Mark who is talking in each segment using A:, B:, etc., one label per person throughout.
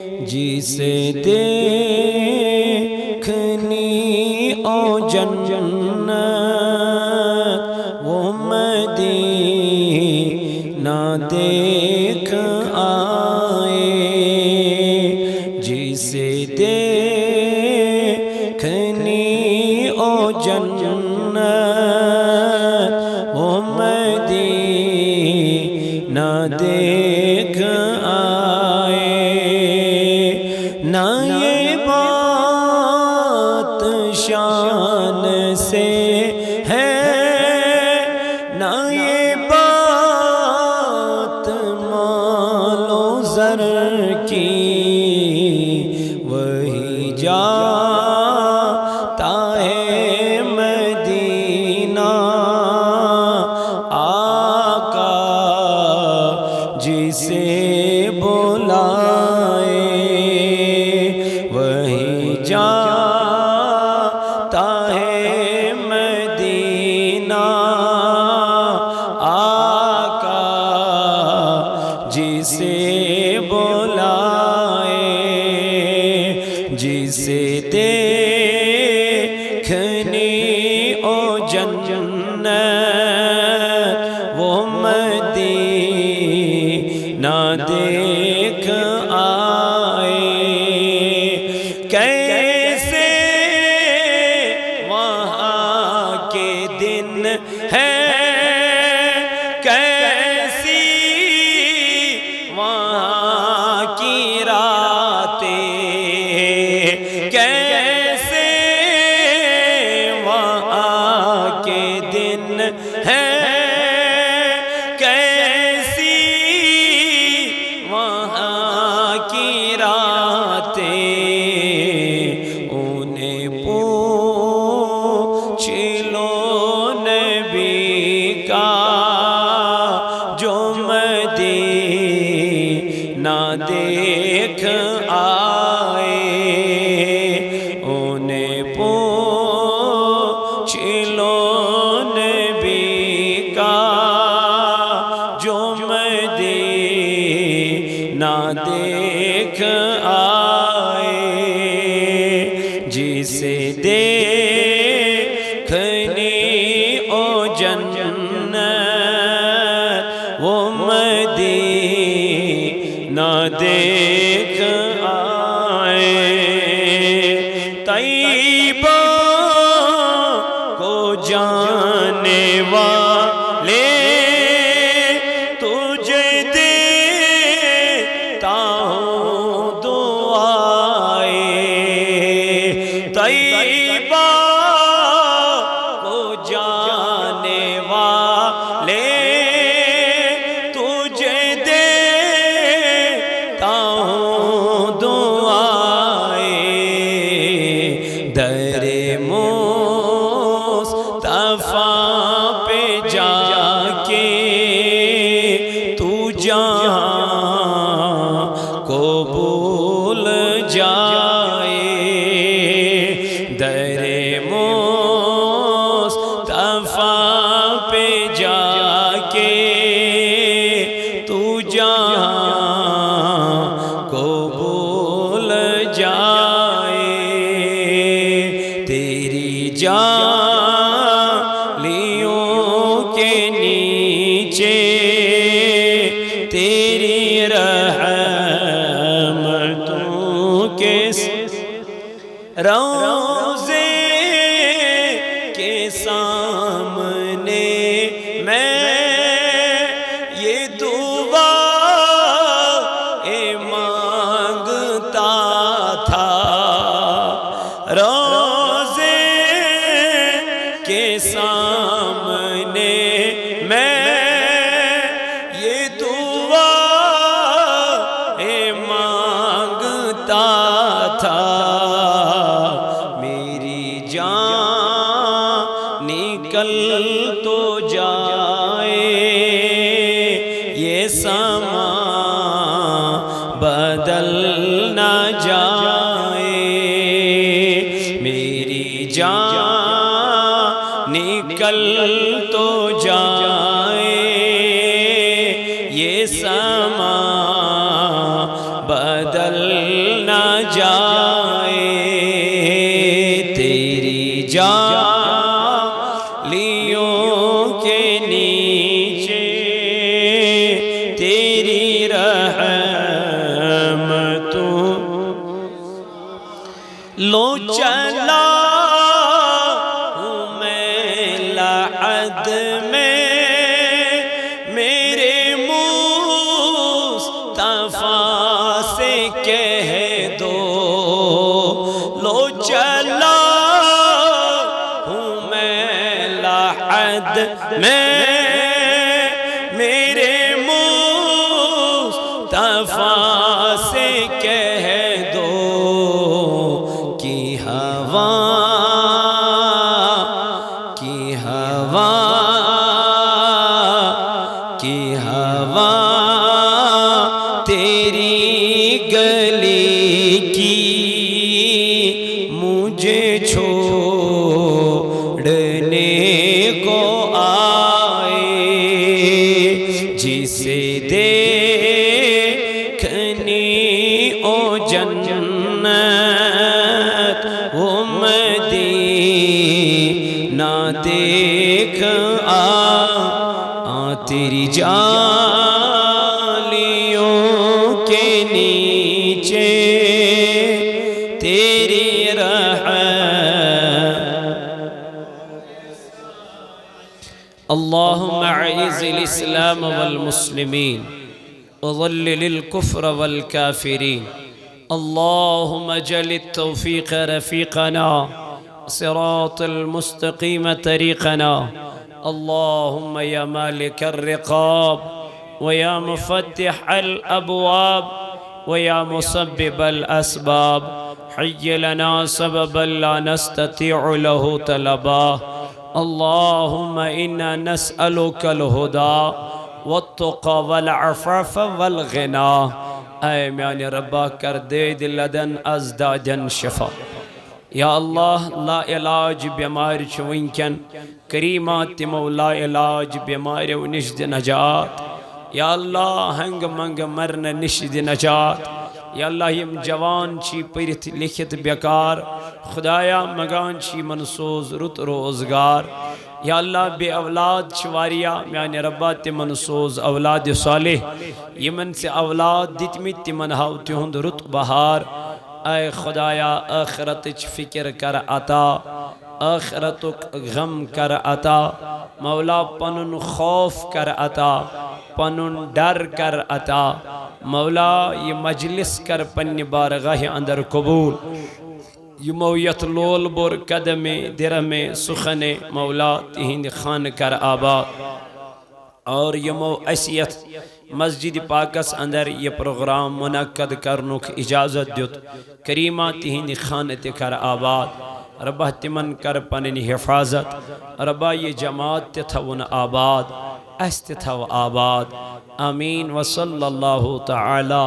A: جسے دیکھنی او جنت وہ مدینہ دیکھ آئے، جسے دیکھنی او جنت وہ مدینہ دیکھ آئے۔ نہ یہ بات شان سے ہے، نہ یہ بات مال و زر کی، وہی جاتا ہے مدینہ آقا جسے بلائے، وہی جاتا ہے مدینہ آقا جسے بلائے، جسے دیکھنی او جنت وہ مدینہ دیکھ آئے۔ کیسے وہاں کے دن ہے، کیسی وہاں کی راتیں، کیسے وہاں کے دن ہے، کیسی وہاں کی راتیں، انہیں پوچھ لو نبی کا جو مدینہ دیکھ آئے، انہیں پوچھ لو نبی کا جو مدینہ دیکھ آئے، جسے دیکھنی او جنت وہ مدینہ دیکھ آئے۔ طیبہ کو جانے والے تجھے دیتا ہوں دعائیں، طیبہ کو جانے والے تجھے دیتا ہوں دعائیں، در مصطفیٰ پہ جا کے تو جہاں کو بھول جائے، در مصطفیٰ پہ جا کے تو جہاں کو بھول جائے، تیری جالیوں کے نیچے تیری رحمتوں کے روضے کے سامنے میں یہ دعا مانگتا تھا، روضے کے سامنے میں یہ دعا مانگتا تھا، میری جان نکل تو جائے، یہ سما بدل نہ جائے، میری جان نکل تو جائے، یہ سما بدل جائے تیری جالیوں کے نیچے تیری رحمتوں لو چلا ہوں میں لحد میں میرے مصطفیٰ سے کہہ دو لو چلا ہوں میں لحد میں میرے مصطفیٰ سے کہہ دو کہ ہوا تیری گلی کی مجھے چھوڑنے کو آئے جسے دیکھنی او جنت وہ مدینہ دیکھ تیری جالیوں کے نیچے تیری اللهم اعز الاسلام والمسلمين وظلل الكفر والكافرين اللهم اجعل التوفيق رفيقنا صراط المستقيم طريقنا اللهم يا مالك الرقاب ويا مفتح الأبواب ويا مسبب الأسباب حي لنا سببا لا نستطيع له طلبا اللهم إنا نسألك الهدى والتقى والعفاف والغنى اے میانے ربا کر دے دلدن ازداجن شفا یا اللہ لا علاج بیمار چونکن کریمات مولا علاج بیمار و نشد نجات یا اللہ ہنگ منگ مرن نشد نجات یا اللہ یم جوان چی پرت لکھت بیکار خدایا مگان چی منسوز رت روزگار یا اللہ بے اولاد چواریا میانے ربا منسوز اولاد صالح یمن سے اولاد دتمی تمن ہاو تہند رت بہار اے خدایا آخرت فکر کر عطا آخرتک غم کر عطا مولا پنن خوف کر عطا پنن ڈر کر عطا مولا یہ مجلس کر پن بارگاہ اندر قبول یمو یتلول بور قدم درم سخن مولا تہند خان کر آباد اور یمو اسیت مسجد پاکس اندر یہ پروگرام منعقد کرنک اجازت دیت کریمہ تہند خانت کر آباد ربہ تمن کر پنن حفاظت ربہ یہ جماعت تتھون آباد استتھو آباد آمین وصلی اللہ تعالی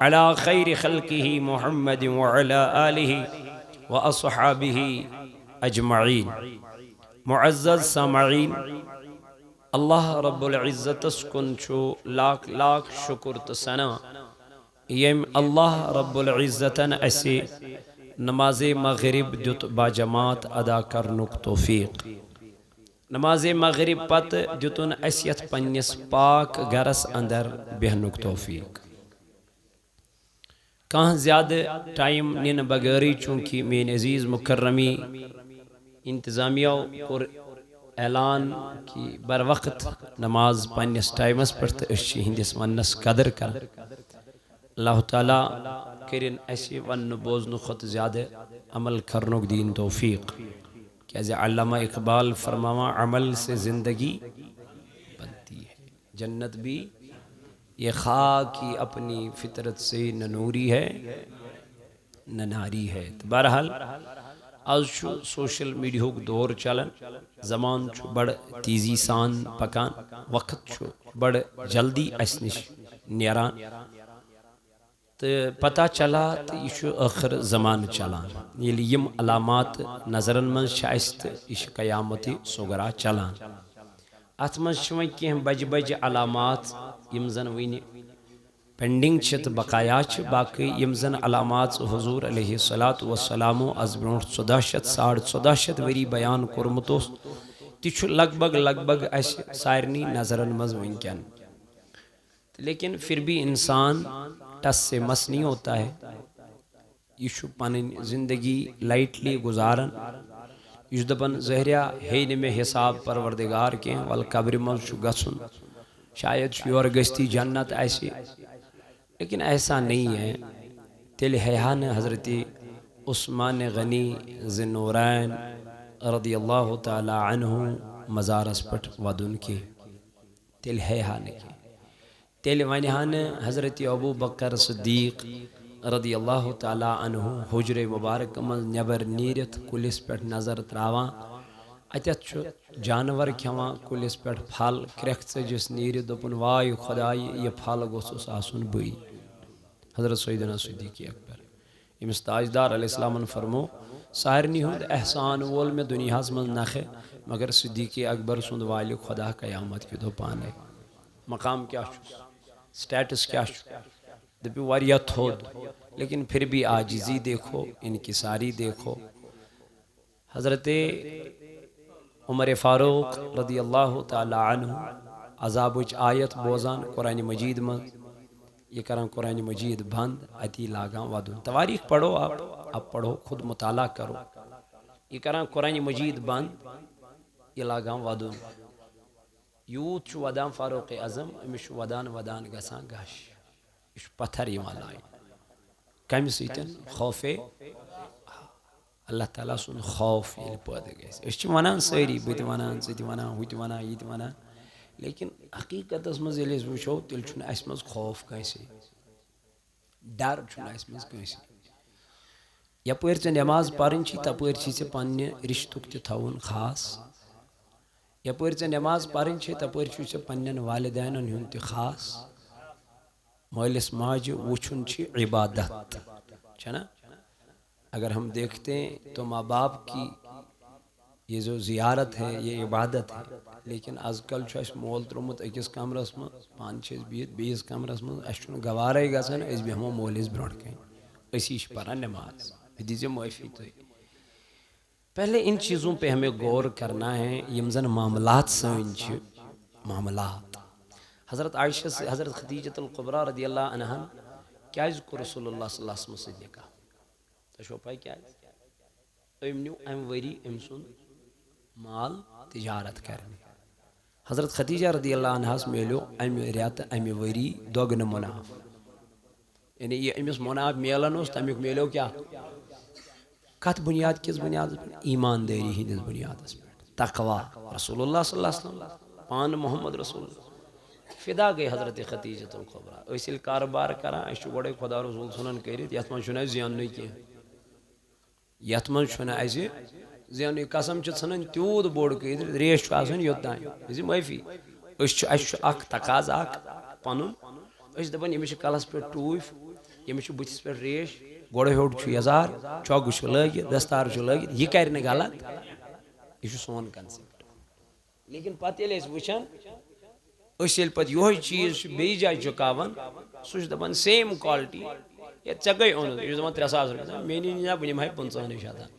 A: علی خیر خلقہ محمد وعلی آلہ واصحابہ اجمعین معزز سامعین اللہ رب العزت اسکن چھو لاکھ لاکھ شکر تسنا یم اللہ رب العزتن ایسی نماز مغرب دیت با جماعت ادا کرنک توفیق نماز مغرب پت دیتن ایسیت پنیس پاک گرس اندر بہنک توفیق کہاں زیادہ ٹائم نین بغیری چونکہ مین عزیز مکرمی انتظامیہ اور اعلان کی بر وقت نماز پنیس ٹائمس پر تشی ہندس ونس قدر کر اللہ تعالیٰ کرن ایسی ون بوزن خط زیادہ عمل کرنک دین توفیق کیسے علامہ اقبال فرماوا عمل سے زندگی بنتی ہے جنت بھی یہ خاک کی اپنی فطرت سے نہ نوری ہے نہ ناری ہے بہرحال آج چھو سوشل میڈیا کو دور چلن زمان چھو بڑھ تیزی سان پکان وقت چھو بڑھ جلدی اسنش نیران تو پتہ چلا تو یہ چھو آخر زمان چلان یہ یم علامات نظرن من شائست یہ قیامتی سوگرا چلان ات من چھوئیں کہ ہم بج بج علامات یم زن وینی پینڈنگ چھ بقایا باقی یم زن علامات حضور علیہ الصلوۃ والسلام از برونٹ 1400 وری بیان کورمت تہ لگ بھگ اس سارنی نظرن مز ونکن، لیکن پھر بھی انسان ٹس سے مس نہیں ہوتا ہے، یہ پن زندگی لائٹلی گزارن، یہ دپن زہریا ہے میں حساب پروردگار کی ول قبر مز گھن، شاید یور گستی جنت ایسی، لیکن ایسا نہیں ہے۔ تیل حیان حضرت عثمان غنی ذنورین رضی اللہ تعالی عنہ مزارس پٹ ودن کی تیل حیان کی تیل ونہان حضرت ابو بکر صدیق رضی اللہ تعالی عنہ حجر مبارک من نبر نیرت کلس پٹ نظر تراوان، اتت جانور کھوان کلس پٹ پھل کرکھ ژجس نیرت دپن وائے خدائی یہ پھل گوسس آسن بئی۔ حضرت سیدنا صدیق اکبر امس تاجدار علیہ السلام فرمو سارنی ہند احسان وول میں دنیا من نخے مگر صدیق اکبر سند وال خدا قیامت کی دو پانے مقام کیا سٹیٹس کیا دپی واریاہ تھود، لیکن پھر بھی عاجزی دیکھو، انکساری دیکھو۔ حضرت عمر فاروق رضی اللہ تعالی عنہ عذاب آیت بوزان قرآن مجید میں، یہ کران قرآن مجید بند اتی لاگاں ودن، تواریخ پڑھو آپ پڑھو خود مطالعہ کرو، یہ کران قرآن مجید بند یہ لاگاں ودن، یوت ودان فاروق اعظم امش ودان گسان گش یہ پتھر یوان لائن کم سیتن خوف اللہ تعالیٰ سن خوف یہ پید گیس اس ونان ساری بت ونان ثت ونان ہت ونان یہ ونان، لیکن حقیقت مز وچو تیل اس مز خوف کنسی ڈر اس مز کنسی یپر ژے نماز پرن تپر ژے پنہ رشتک تہ تھون خاص، یپر ژے نماز پرن تپر ژے پنن والدینن ہند تہ خاص، مالس ماجہ وچھن عبادت چھنا۔ اگر ہم دیکھتے ہیں تو ماں باپ کی یہ جو زیارت ہے یہ عبادت ہے، لیکن آج کل اس مول ترومت اکس کمرس من پان بہت بیس کمرس من اس گوارے گھان اس بیہمو مولس برونٹ کن اسی پران نماز دیجیے معافی تو۔ پہلے ان چیزوں پہ ہمیں غور کرنا ہے، یم زن معاملات سن معاملات۔ حضرت عائشہ سے حضرت خدیجۃ القبریٰ رضی اللہ عنہ کیا کو رسول اللہ صلی اللہ علیہ وسلم سے نکاح تو پائی کیا ام نیو ام وری ام سن مال تجارت کرنے، حضرت خدیجہ رضی اللہ عنہ میلو ام ریت ام وری دوگن مناف، یعنی یہ امس مناف میلان اس تمیک میلو کیا کت بنیاد کس بنیاد ایمانداری ہندس بنیاد تقوی رسول اللہ صلی اللہ علیہ وسلم پان محمد رسول اللہ فدا گئی حضرت خدیجۃ القبریٰ اس کاروبار کران اس گوڑے خدا رسول سنن کرت یت من چھنہ زیننے کی یت من چھنہ اسہ زیننے قسم چھ ژھنن تیوت بوڑ کرت ریش آسان یوتان یہ معافی اس اخ تقاض اخ پنن اس دپان یمس کلس پہ ٹوف یمس بتس پہ ریش گوڑے ہیوٹ یزار چوگ لگت دستار لگت یہ کر غلط یہ سون کنسپٹ، لیکن پتہ ییٚلہِ أسۍ وٕچھان أسۍ ییٚلہِ پتہٕ یِہوے چیٖز چھُ بیٚیہِ جایہِ چُکاوان سُہ چھُ دپان سیم کالٹی یا ژےٚ کٔہۍ اوٚنُتھ یہِ چھُ دپان 3000 رۄپیہِ مےٚ نی نہ بہٕ نِمہٕ ہا 15 شتن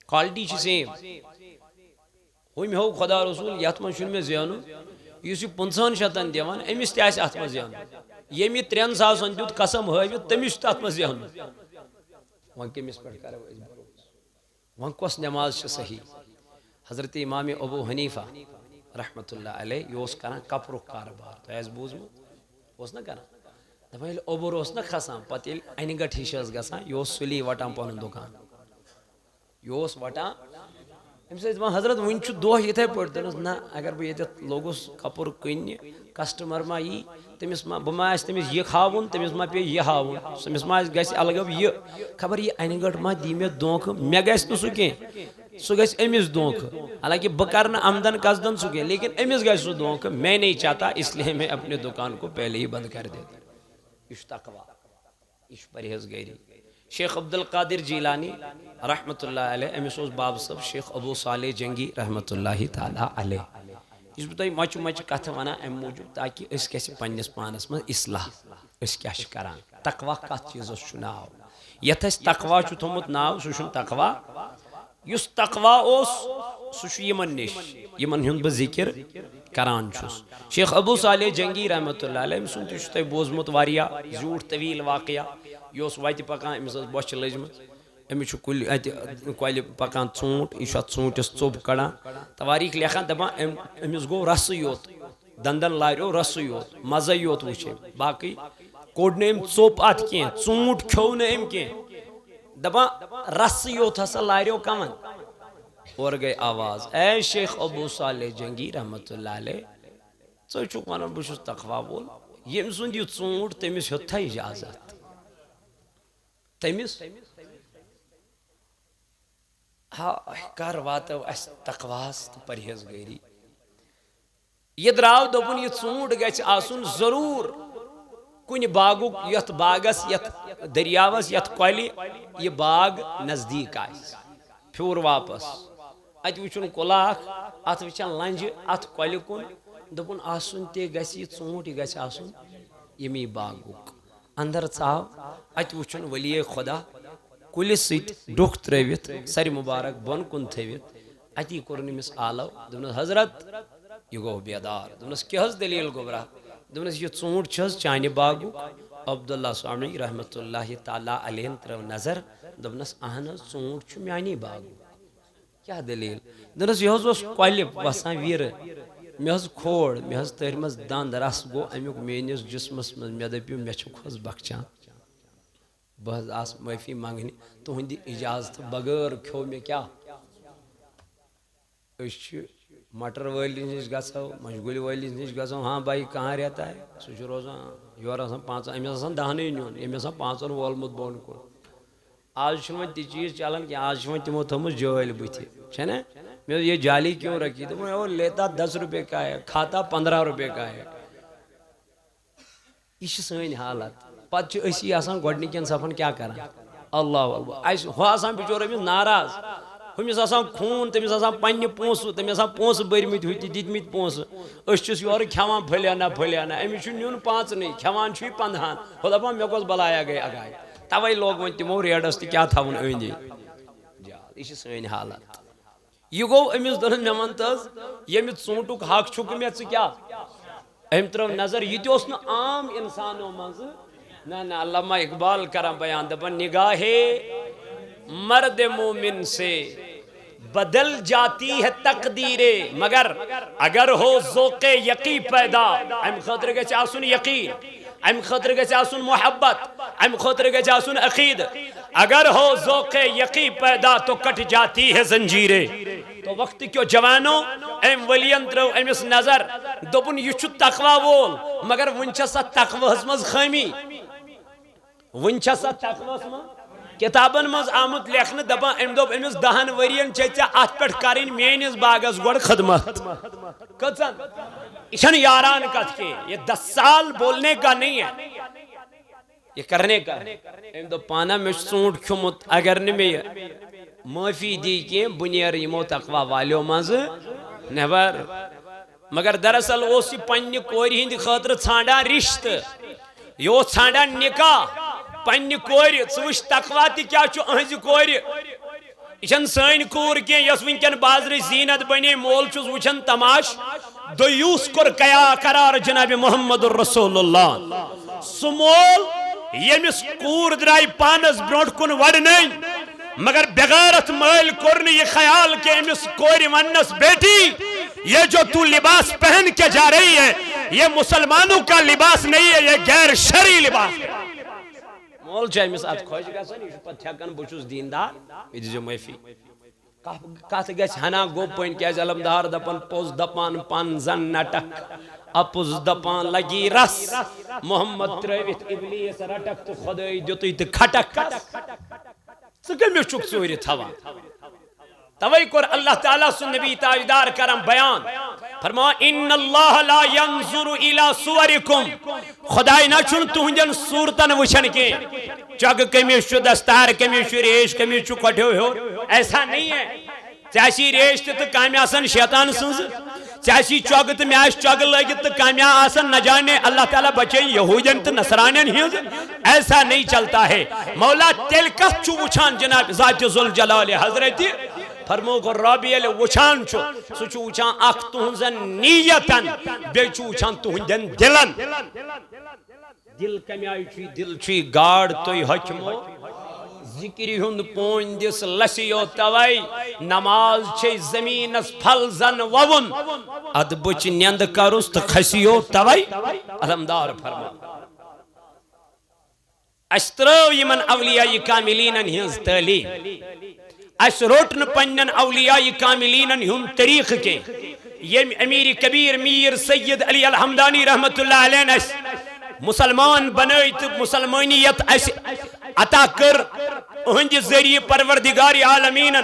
A: کالٹی چھِ سیم ہُمۍ ہوو خدا رسول یتھ منٛز چھُنہٕ مےٚ زینُن یُس یہِ 15 شتن دِوان أمِس تہِ آسہِ اتھ منٛز زینُن ییٚمہِ 3000 دیُت قسم ہٲوِتھ تٔمِس چھُ تتھ منٛز زینُن وۄنۍ کٔمِس پٮ۪ٹھ کرو أسۍ وۄنۍ کۄس نٮ۪ماز چھِ صحیح۔ حضرت امام ابو حنیفہ رحمۃ اللہ علیہ یہ اس کران کپرک کاروبار تو آسہِ بوٗزمُت اوس نا کران دپان ییٚلہِ اوٚبُر اوس نا کھسان پتہٕ ییٚلہِ انہِ گٔٹۍ ہِش ٲس گژھان یہِ اوس سُلی وٹان پنُن دُکان یہِ اوس وٹان أمِس ٲسۍ دپان حضرت وٕنہِ چھُ دۄہ یِتھے پٲٹھۍ دوٚپنس نہ اگر بہٕ ییٚتٮ۪تھ لوٚگُس کپُر کٕننہِ کسٹمر ما یی تٔمِس ما بہٕ ما آسہِ تٔمِس یہِ ہاوُن تٔمِس ما پیٚیہِ یہِ ہاوُن تٔمِس ما آسہِ گژھِ الگب یہِ خبر یہِ انہِ گٔٹ ما دی مےٚ دھوکہٕ مےٚ گژھِ نہٕ سُہ کینٛہہ سُہ گژھِ أمِس دھوکہٕ حالانکہ بہٕ کرٕ نہٕ آمدن قصدن سُہ کینٛہہ لیکن أمِس گژھِ سُہ دھوکہٕ میں نہیں چاہتا اس لیے میں اپنے دکان کو پہلے ہی بند کر دیتا یہ چھُ تقویٰ یہ چھُ پرہیزگٲری۔ شیخ عبد القادر جیلانی رحمۃ اللہ علیہ أمِس اوس باب صٲب شیخ ابو صالح جنگی رحمۃ اللہ تعالیٰ علیہ یُس بہٕ تۄہہِ مۄچہِ مۄچہِ کتھٕ ونان امہِ موٗجوٗب تاکہِ أسۍ گژھِ پننس پانس منٛز اصلاح اس کیا کران تقوی کت چیز چھ ناو یت اس تقوی چھ تھومت ناو سہ چھ تقوی یس تقوی سہ یمن نش یمن ہند بہ ذکر کران چھس شیخ ابو صالح جنگی رحمۃ اللہ علیہ سن تہ بوزمت واریاہ زیوٹھ طویل واقعہ یہ وتہ پکان امس بوچھ لجمت امس کل اتہ کل پکان ژوٗنٛٹھ یہ ژوٗنٛٹھس ژوٚپ کڑان تواریخ لیکھان دپان امس گو رسٕے یوت دندن لاریو رسٕے یوت مزے یوت وچھ باقی کوٚڑ نہٕ أمۍ ژوٚپ اتھ کینٛہہ ژوٗنٛٹھ کھیوٚو نہٕ أمۍ کینٛہہ دپان رسٕے یوت ہسا لاریو کمن اور گئی آواز اے شیخ ابو صالح جنگی رحمۃ اللہ علیہ ژٕ چھُکھ ونان بہٕ چھُس تقوی وول ییٚمۍ سُنٛد یہِ ژوٗنٛٹھ تٔمِس ہیوٚتھا اجازت تٔمِس کر واتو اس تقواس تو پرہیزگاری یہ دراو دوپن یہ ژوٗنٛٹھ گژھِ آسُن ضروٗر کُنہِ باغُک یتھ باغس یتھ دریاوس یتھ کۄلہِ یہ باغ نزدیٖک آسہِ پھیوٗر واپس اتہِ وٕچھُن کُلاکھ اتھ وٕچھن لنجہِ اتھ کۄلہِ کُن دوپُن آسُن تہِ گژھِ یہِ ژوٗنٛٹھ یہِ گژھِ آسُن ییٚمی باغُک اندر ژاو اتہِ وٕچھُن ولی خدا کُلِس سۭتۍ ڈُکھ ترٲوِتھ سرِ مبارک بۄن کُن تھٲوِتھ اتی کوٚرُن أمِس آلو دوٚپنس حضرت یہ گوٚو بیدار دوٚپنس کیٛاہ حظ دلیٖل گوٚبرا دوٚپنس یہ ژوٗنٛٹھ چھِ حظ چانہِ باغُک عبداللہ صاحبی رحمۃ اللہ تعالیٰ علیہ ترٲو نظر دوٚپنس اہن حظ ژوٗنٛٹھ چھُ میانے باغُک کیٛاہ دلیٖل دوٚپنس یہِ حظ اوس کۄلہِ وسان ویٖرٕ مےٚ حظ کھوڑ مےٚ حظ تٔرۍ مس دند رس گوٚو امیُک میٲنِس جسمس منٛز مےٚ دٔپِو مےٚ چھُکھ حظ بخچان بہٕ حظ آس معٲفی منگنہِ تُہنٛدِ اجازتہٕ بغٲر کھیوٚو مےٚ کیٛاہ أسۍ چھِ مٹر وٲلِس نِش گژھو مشغوٗلۍ وٲلِس نِش گژھو ہاں بھائی کہاں رہتا ہے سُہ چھُ روزان یورٕ آسان پانٛژن أمِس آسان دہنٕے نیُن ییٚمۍ آسان پانٛژن وولمُت بۄن کُن آز چھُنہٕ وۄنۍ تہِ چیٖز چلان کینٛہہ آز چھِ وۄنۍ تِمو تھٲومٕژ جٲلۍ بٕتھِ چھےٚ نا مےٚ دوٚپ یہ جالی کیوں رکھی دوٚپُن وہ لیتا 10 روپے کا ہے کھاتا 15 روپے کا ہے یہ چھِ سٲنۍ حالت پتہٕ چھِ أسی آسان گۄڈنِکٮ۪ن صفن کیٛاہ کران اللہ اللہ اَسہِ ہُہ آسان بِچور أمِس ناراض ہُمِس آسان خوٗن تٔمِس آسان پننہِ پونٛسہٕ تٔمِس آسان پونٛسہٕ بٔرمٕتۍ ہُہ تہِ دِتمٕتۍ پونٛسہٕ أسۍ چھِس یورٕ کھٮ۪وان پھٔلینا پھٔلینا أمِس چھُ نیُن 5 کھٮ۪وان چھُ یہِ 15 ہُہ دپان مےٚ کۄس بلایا گٔے اگاے توے لوگ وۄنۍ تِمو ریڈس تہِ کیٛاہ تھاوُن أنٛدۍ أنٛدۍ یہِ چھِ سٲنۍ حالت یہ گوٚو أمِس دوٚپُن مےٚ وَن تہٕ حظ ییٚمہِ ژوٗنٛٹھُک حق چھُکھ مےٚ ژٕ کیٛاہ أمۍ ترٲو نظر یہِ تہِ اوس نہٕ عام انسانو منٛزٕ نہ نہ علامہ اقبال کران بیان دپان نگاہے مرد مومن سے بدل جاتی ہے تقدیریں مگر اگر ہو ذوق یقین پیدا ام خاطر گژھِ آسُن یقین ام خاطر گژھِ آسُن محبت ام خاطر گژھِ آسُن عقید اگر ہو ذوق یقین پیدا تو کٹ جاتی ہے زنجیریں تو وقت کیوں جوانوں ام ولین ترو امس نظر دوپن یہ چھُ تقوی وول مگر وُنہِ چھِ سا تقویس منٛز خٲمی وُنہِ چھِ سا تقویس منٛز کتابن منٛز آمُت لیکھنہٕ دپان أمۍ دوٚپ أمِس 10 ؤرین چھے ژےٚ اتھ پٮ۪ٹھ کرٕنۍ میٲنِس باغس گۄڈٕ خدمت کٔژن یہ چھنہٕ یاران کتھ کینٛہہ یہ 10 سال بولنے کا نہیں ہے یہ کرنے کا أمۍ دوٚپ پانا مےٚ چھُ ژوٗنٛٹھ کھیوٚمُت اگر نہٕ مےٚ یہِ معٲفی دی کینٛہہ بہٕ نیرٕ یِمو تقوی والیو منٛزٕ نٮ۪بر مگر دراصل اوس یہِ پننہِ کورِ ہٕنٛدِ خٲطرٕ ژھانڈان رشتہٕ یہِ اوس ژھانڈان نکاح پننہِ کورِ ژٕ وٕچھ تقوی تہِ کیٛاہ چھُ أہنٛزِ کورِ یہِ چھنہٕ سٲنۍ کوٗر کینٛہہ یۄس وٕنکٮ۪ن بازرٕچ زیٖنت بنے مول چھُس وٕچھان تماش دویوٗس کوٚر قرار جناب محمد رسول اللہ سُہ مول ییٚمِس کوٗر درٛاے پانس برٛونٛٹھ کُن وڑنٲنۍ مگر بغیرت مٲلۍ کوٚر نہٕ یہِ خیال کہ أمِس کورِ وننس بیٹی یہ جو تو لباس پہن کے جا رہی ہے یہ مسلمانوں کا لباس نہیں ہے یہ غیر شرعی لباس ہے مول چھُ أمِس اتھ خۄش گژھان یہِ چھُ پتہٕ ٹھیکان بہٕ چھُس دیندار مےٚ دِزیو معٲفی کتھ گژھِ ہنا گوٚپٕنۍ کیٛازِ علمدار دپان پوٚز دپان پن زن نٹک اپُز دپان لگی رس محمد ترٲوِتھ ابلیس رٹک تہٕ خۄدٲے دِتُے تہٕ کھٹک ژٕ کٔمِس چھُکھ ژوٗرِ تھاوان توے کوٚر اللہ تعالیٰ سُنٛد نبی تاجدار کران بیان فرماوان ان اللہ لا ينظر الى صورکم خداے نہ چھُنہٕ تُہنٛدٮ۪ن صوٗرتن وٕچھان کینٛہہ چۄگہٕ کٔمِس چھُ دستار کٔمِس چھُ ریش کٔمِس چھُ کۄٹھیو ہیوٚر ایسا نہیں ہے ژےٚ آسی ریش تہِ تہٕ کامہِ آسان شیطان سٕنٛزٕ چاسی چوگ تو میں چوگ لگت تو کامیا آسن نہ جانے اللہ تعالیٰ بچے یہودین تو نصرانین ہی ایسا نہیں چلتا ہے مولا تیل کت چو وچھان جناب ذات ذوالجلال حضرت فرمو کو رابی علی وچھان چھو سو وچھان اخ تہنزن نیتن بے وچھان تہندن دلن دل کمی آئی چوی دل چوی گاڑ توی حکمو ذکری ہند پون دس لسیو توائی نماز چھے زمین اس پھل زن وون اد بچ نیند کرست خسیو توائی علمدار فرما اشترو یمن اولیاء کاملین ہنز تعلیم اس روٹن پنن اولیاء کاملین ہم طریق کے یہ امیر کبیر میر سید علی الحمدانی رحمت اللہ علیہ مسلمان بنائیت مسلمانیت عطا کر اہنج ذریعہ پروردگار عالمین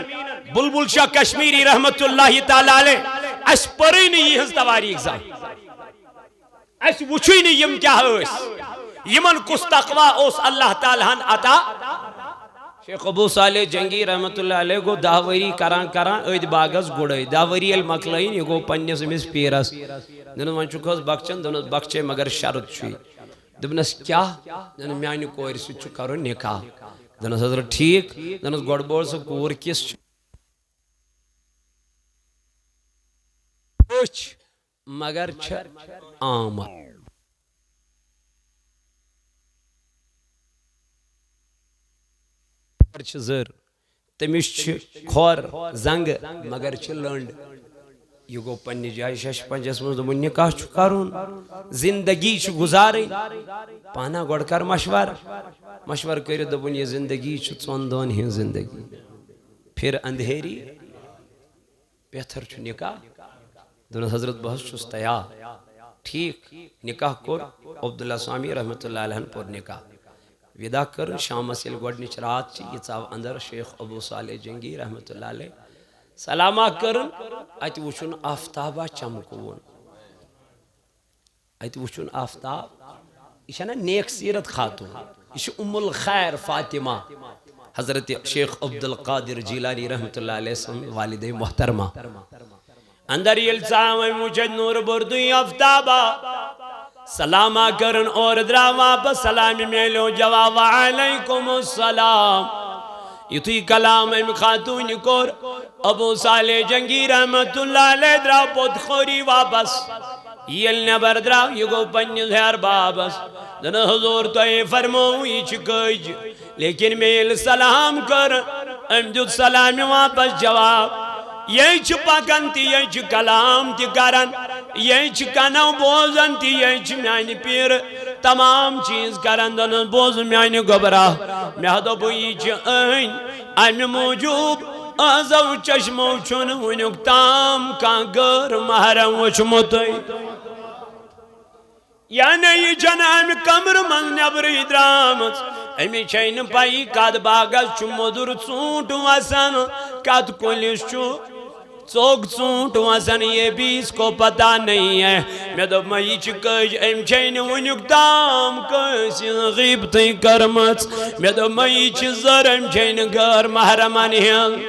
A: بلبل شاہ کشمیری رحمت اللہ تعالی علیہ اس پرین یہ تواریخ زان اس وچھوین یم کیا ہوس یمن کس تقوی اوس اللہ تعالیٰ عطا شیخ ابو صالح جنگی رحمت اللہ علیہ کو داوری کران اید باغس گوڑائی داوری المقلعین یہ گو پنیس امیس پیرس دنو من چکوز بخچن دنو بخچے مگر شرط چھوئی دبنس کیا دنو میانی کوئی رسی چھو کرو نکاح دنو حضرت ٹھیک دنو گوڑ بور سے کور کس چھوچ مگر چھ آمد چھ زر تمیش چھ کھور زنگ مگر چھ لنڈ یہ گو پنی جائے شش پنجس من دمون نکاح چھو کرون زندگی چھ گزاری پانا گوڑ کر مشور کری دبون یہ زندگی چھ ژوندون ہی زندگی پھر اندھیری بہتر چھ نکاح دونوں حضرت بہت چھس تیار ٹھیک نکاح کور عبداللہ سوامی رحمت اللہ علیہ پر نکاح ودا کر شام سیل گوڑنچ رات چی یہ چاو اندر شیخ ابو صالح جنگی رحمت اللہ علیہ سلامہ کرن ایت وچھن آفتابہ چمکون ایت وچھن آفتاب یہ نا نیک سیرت خاتون یہ ام الخیر فاطمہ حضرت شیخ عبدالقادر جیلانی رحمت اللہ علیہ سن والد محترمہ اندر یلچاوی مجھے نور بردوی آفتابہ سلامہ کرن اور درا واپس سلامی میلو جواب علیکم السلام یہ توی کلام ام خاتون کور ابو صالح جنگی رحمت اللہ علیہ درا بود خوری واپس یل نبر درا یہ گو پنی زہر بابس دن حضور تو اے فرمو یہ چکج لیکن میل سلام کر ام جو سلامی واپس جواب یہ چھ پاکن تی یہ چھ کلام تی کرن یہ چھ کنو بوزن تی یہ چھ میانی پیر تمام چیز کرن دن بوز میانی گبرا میادو بوئی چھ این امی موجوب آزو چشمو چون ونک تام کانگر محرم وچموتی یعنی یہ جنام کمر من نبری درامت امی چین پائی کاد باغل چھ مدر چونٹ وسن کاد کلیش چھ چوک چونٹ وسن یہ بھی اس کو پتا نہیں ہے میں دو مئی چکج ام چین ونک دام کسی غیبتی کرمت میں دو مئی چزر ام چین گر محرمان ہل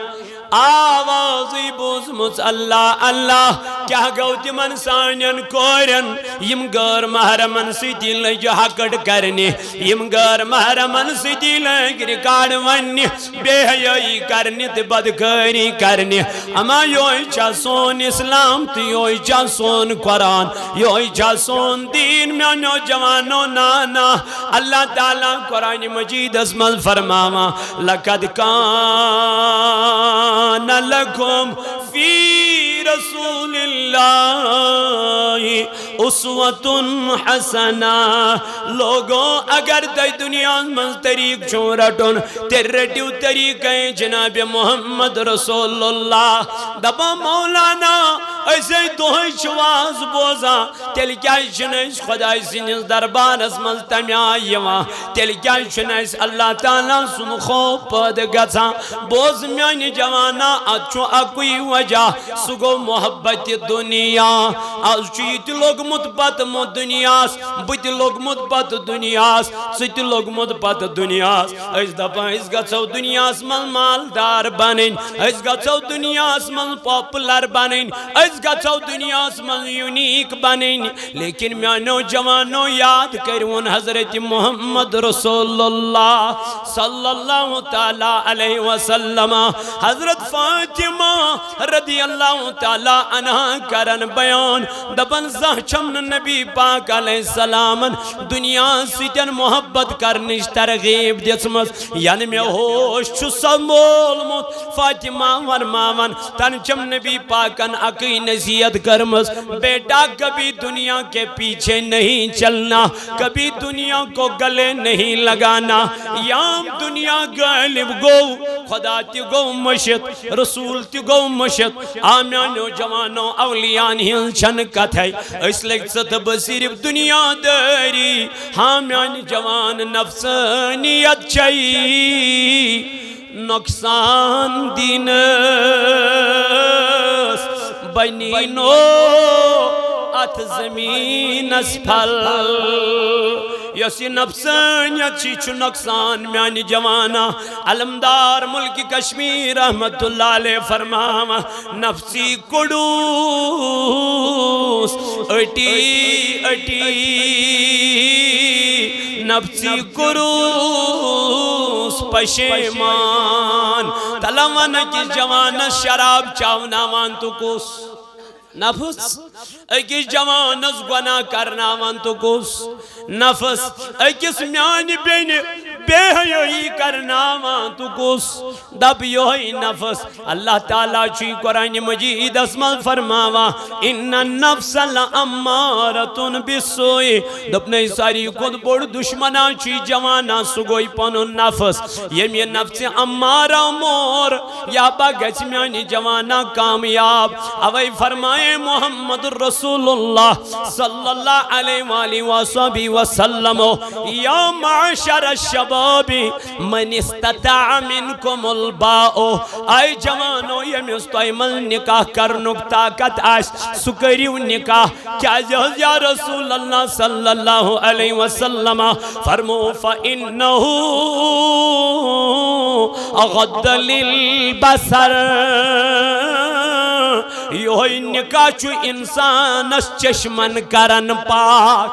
A: آوازی بوزمت اللہ اللہ کیا گوتی من سانین کورن یم گر محرمن سیدی لج حقڑ کرنی یم گر محرمن سیدی لج ریکارڈ ونی بے حیائی کرنی تی بدکاری کرنی اما یوئی چا سون اسلام تی یوئی چا سون قرآن یوئی چا سون دین میں نوجوانو نانا اللہ تعالیٰ قرآن مجید اسمال فرماما لقد کان لکم فی رسول اللہ اسوۃ حسنہ لوگوں اگر دی دنیا میں طریق چھوڑٹن تیرٹیو طریق ہے جناب محمد رسول اللہ دبا مولانا ایسے دوہی شواز بوزا تیل کیا شنیس خدای سینس دربار اسمال تمیائیوا تیل کیا شنیس اللہ تعالیٰ سن خوب پد گزا بوز میانی جوانا اچھو اکوی وجہ سگو محبت دنیا از چیت لوگ متبت مد دنیاس بت لوگ متبت دنیاس ست لوگ متبت دنیاس اس دفعہ اس گچو دنیاس من مالدار بنین اس گچو دنیاس من پاپولر بنین اس گژھو دنیا من یونیک بنن لیکن میانو جوانو یاد کرون حضرت محمد رسول اللہ صلی اللہ تعالی علیہ وسلم حضرت فاطمہ رضی اللہ تعالی عنہ کرن بیان دبن زہچم نبی پاک علیہ السلام دنیا سیتن محبت کرنش ترغیب دسمس یعنی میں ہوش چھو سنبولمت فاطمہ ورماون تنچم نبی پاکن اکی نصیحت کرمس بیٹا کبھی دنیا کے پیچھے نہیں چلنا کبھی دنیا کو گلے نہیں لگانا یام دنیا غالب گو خدا تی گو مشت رسول تی گو مشت آمیانو جوانو اولیان ہل چھنکت ہے اس لئے ست بصرف دنیا داری ہامیان جوان نفسانیت چاہی نقصان دینس بنینو ات زمین اسپل یسی نفسانیت چیچو نقصان میانی جوانا علمدار ملک کشمیر رحمت اللہ علیہ فرماما نفسی کڑوس اٹی اٹی نفسی کروس پشیمان تلوان کی جوان شراب چاوناوان تو کس نفس اکس جوانس گناہ کرناوان تو کس نفس اکس میانی بین بے حیائی کرناوان تو کس دب یوہی نفس اللہ تعالیٰ چی قرآن مجید اسمال فرماوا ان النفس لامارتن بالسوء دپنے ساری خود بڑ دشمنا چی جوانا سگوئی پنو نفس یہ نفس امارا مور یا بگچ میانی جوانا کامیاب اوئی فرمائے محمد رسول اللہ صلی اللہ علیہ وآلہ وآلہ وسلم یا معاشر الشباب من استطاع منکم الباؤ آئی جوانو یہ مستعمل نکاح کرنک طاقت آش سکریو نکاح کیا جہاز یا رسول اللہ صلی اللہ علیہ وسلم فرمو فَإِنَّهُ اغد للبصر یہ نکاح چو انسان اس چشمن کرن پاک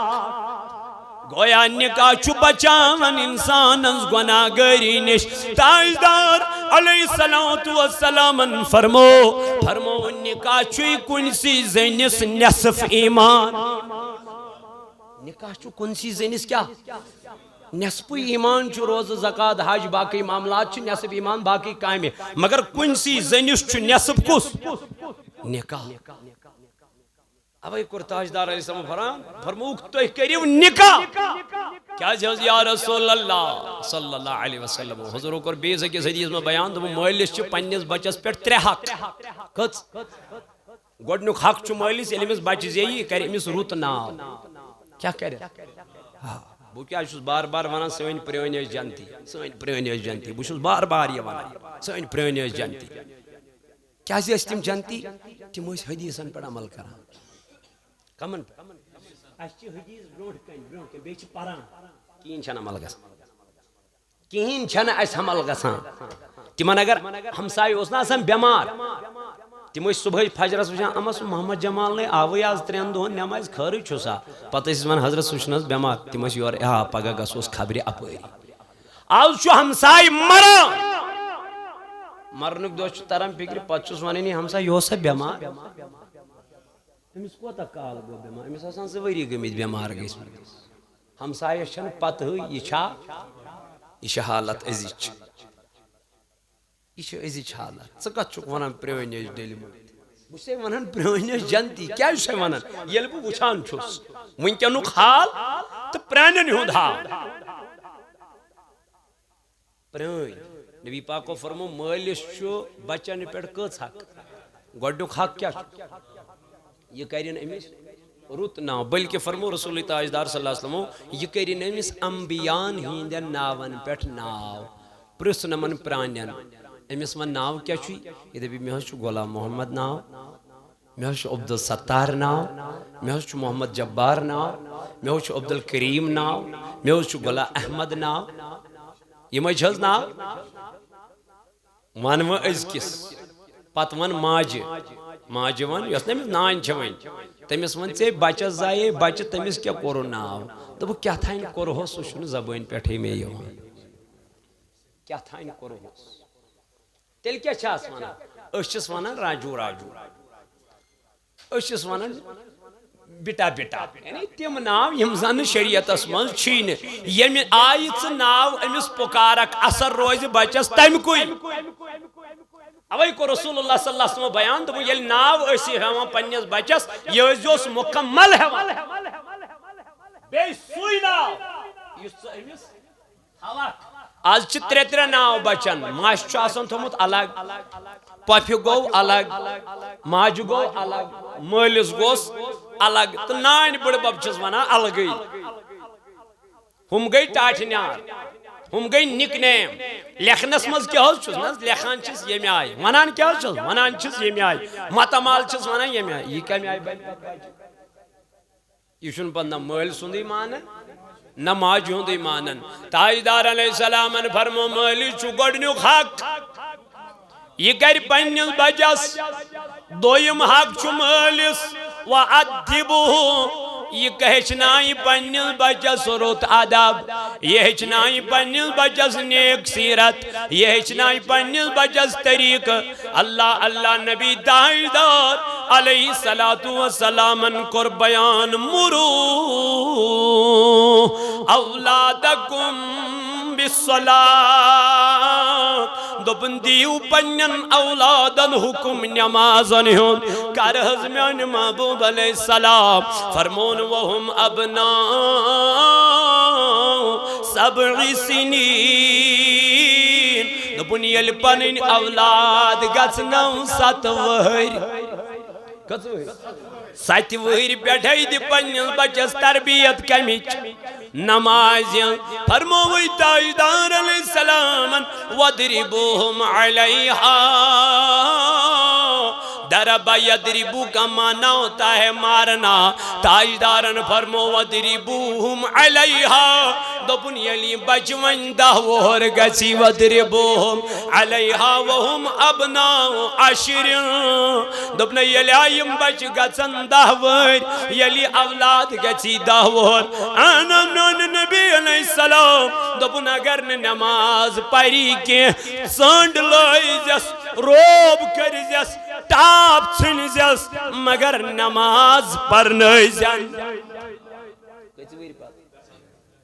A: گویا نکاح چو بچاون انسان از گناہ گری نش تاجدار علیہ السلام فرمو نکاح چوی کنسی زنس نصف ایمان نکاح چو کنسی زنس کیا نصف ایمان چو روز زکاة حج باقی معاملات چو نصف ایمان باقی قائم ہے مگر کنسی زنس چو نصف کس نکاح اب ایک تاجدار علیہ السلام فرموک تو کریو نکاح کیا جہاز یا رسول اللہ صلی اللہ علیہ وسلم حضور اکر بیز کے حدیث میں بیان دو مہلس چو پنیس بچس پر ترے حق کت گوڑنک حق چو مہلس علمس بچ زیئی کر امس روت ناو کیا کہہ رہے بو کیا چوز بار بار وانا سوین پریونیش جانتی بو چوز بار بار یہ وانا سوین پریونیش جانتی کیا زی استیم جانتی تم اس حدیثن پر عمل کران کمن اچھی حدیث برونٹ کن بیچ پران کین چھن عمل گسان کین چھن اس عمل گسان تمن اگر ہمسائی اس نا سن بیمار تم اس صبح فجرس وچھان امس محمد جمال نے آوی آز 3 دہن نماز خٲرٕے چھُسا پتہ ٲسۍ ون حضرت وچھنس بیمار تم ٲسۍ یور پگہ گژھوس خبرِ اپٲری آز چھُ ہمسائی مران مرنُک دۄہ چھُ تران فکرِ پتہٕ چھُس ونان یہِ ہمساے یہِ اوسا بیمار امس کوتا کال گو بیمار امس آسان 2 ؤری گٔمٕتۍ بیمار گٔژھمٕتۍ ہمسایس چھنہٕ پتہ یہِ چھا حالت أزِچ یہ چھُ أزِچ حالت ژٕ کتھ چھُکھ ونان پرٛٲنۍ ٲسۍ ڈٔلۍ مٕتۍ بہٕ چھُسے ونان پرٛٲنۍ ٲسۍ جنتی کیٛازِ چھُسے ونان ییٚلہِ بہٕ وٕچھان چھُس وٕنکٮ۪نُک حال تہٕ پرٛانٮ۪ن ہُنٛد حال پرٛٲنۍ نبی پاکو فرمو مٲلِس چھُ بچن پٮ۪ٹھ کٔژ حق گۄڈنیُک حق کیٛاہ چھُ یہ کرن امس رُت ناو بلکہ فرمو رسول تاجدار صلی اللہ علیہ وسلم یہ کرن امس انبیان ہندین ناون پٮ۪ٹھ ناو پرٛژھ نمن پرانین امس ون ناو کیا چھُ یہ دپی مے چھُ غلام محمد ناو مے چھُ عبدالستار ناو مے چھُ محمد جبار ناو مے چھُ عبدالکریم ناو مے چھُ غلام احمد ناو یمے چھِ حظ ناو ون وۄنۍ أزکِس پتہٕ ون ماجہِ ماجہ ون یس نمس نان چھ ون تمس ون ے بچس زائے بچہ تمس کیا کور ناو دب کیا تھان کورہوس سہ چھ زبان پہ مے یوان کیا تھان کورہوس تیل کیا چھس ونان اس چھس ونان راجو راجو اس چھس ونان بٹا بٹا یعنی تم ناو یم زن شریعتس من چھی نہ یم آئی ژٕ ناو امس پکارک اثر روز بچس تمکُے اوے کو رسول اللہ صلی اللہ علیہ وسلم بیان دب یل ناو اسی ہیوان پنس بچس یہ ٲسۍزیوس مکمل ہیوان بیٚیہِ سُے ناو یُس ژٕ أمِس تھاوکھ آز چھ ترے ترے ناو بچن ماش چھ آسان تھومت الگ پۄپھِ گوٚو الگ ماجہ گوٚو الگ مٲلِس گوٚس الگ تو نانۍ بٕڈبب چھس ونان الگٕے ہم گئی ٹاٹھ نیار ہم گئی نک نیم لکھنس مز کیا حظ چھس نا لکھان چھس یمہِ آیہِ ونان کیا چھس ونان چھس یمہِ آیہِ ماتامال چھس ونان یمہِ آیہِ یہ کمہِ آیہِ بنہِ پتہٕ بچہِ یہ چھُنہٕ پتہٕ نہ مٲلۍ سُنٛدٕے مانان نہ ماجہِ ہُنٛدٕے مانان تاجدار علیہ السلامن فرمو مٲلِس چھُ گۄڈنیُک حق یہ کر پننس بچس دویم حق چھُ مٲلِس وَأَدِّبُهُ یہ ہچنائی پننس بچس رُت ادب یہ ہچنائی پننس بچس نیک سیرت یہ ہچنائی پننس بچس طریقہ اللہ اللہ نبی تاجدار علیہ السلام کور بیان مرو اولادکم بالصلاة دوپن دیو پنن اولادن حکم نمازن ہون کر حض میان محبوب علیہ السلام فرمون وهم ابناء 7 سنین دوپن یل پنن اولاد گژھ 9-7 وہر کت وہر 7 وہر پٹھائی دی پننس بچس تربیت کمچ نماز فرموئی تاجدار علیہ السلام وَضْرِبُوهُمْ عَلَيْهَا دربا یدربو کا معنی ہوتا ہے مارنا تاجدارن فرمو وَضْرِبُوهُمْ عَلَيْهَا دوپن یلی بچون 10 وہر گسی وَضْرِبُوهُمْ عَلَيْهَا وَهُمْ أَبْنَاءُ 10 دوپن یلی آئیم بچ گسن 10 وہر یلی اولاد گسی 10 وہر آنم نبی علیہ السلام دوپن اگر نماز پری کے سانڈ لائزیس روب کریزیس ٹاپ چھنزیس مگر نماز پرنائزین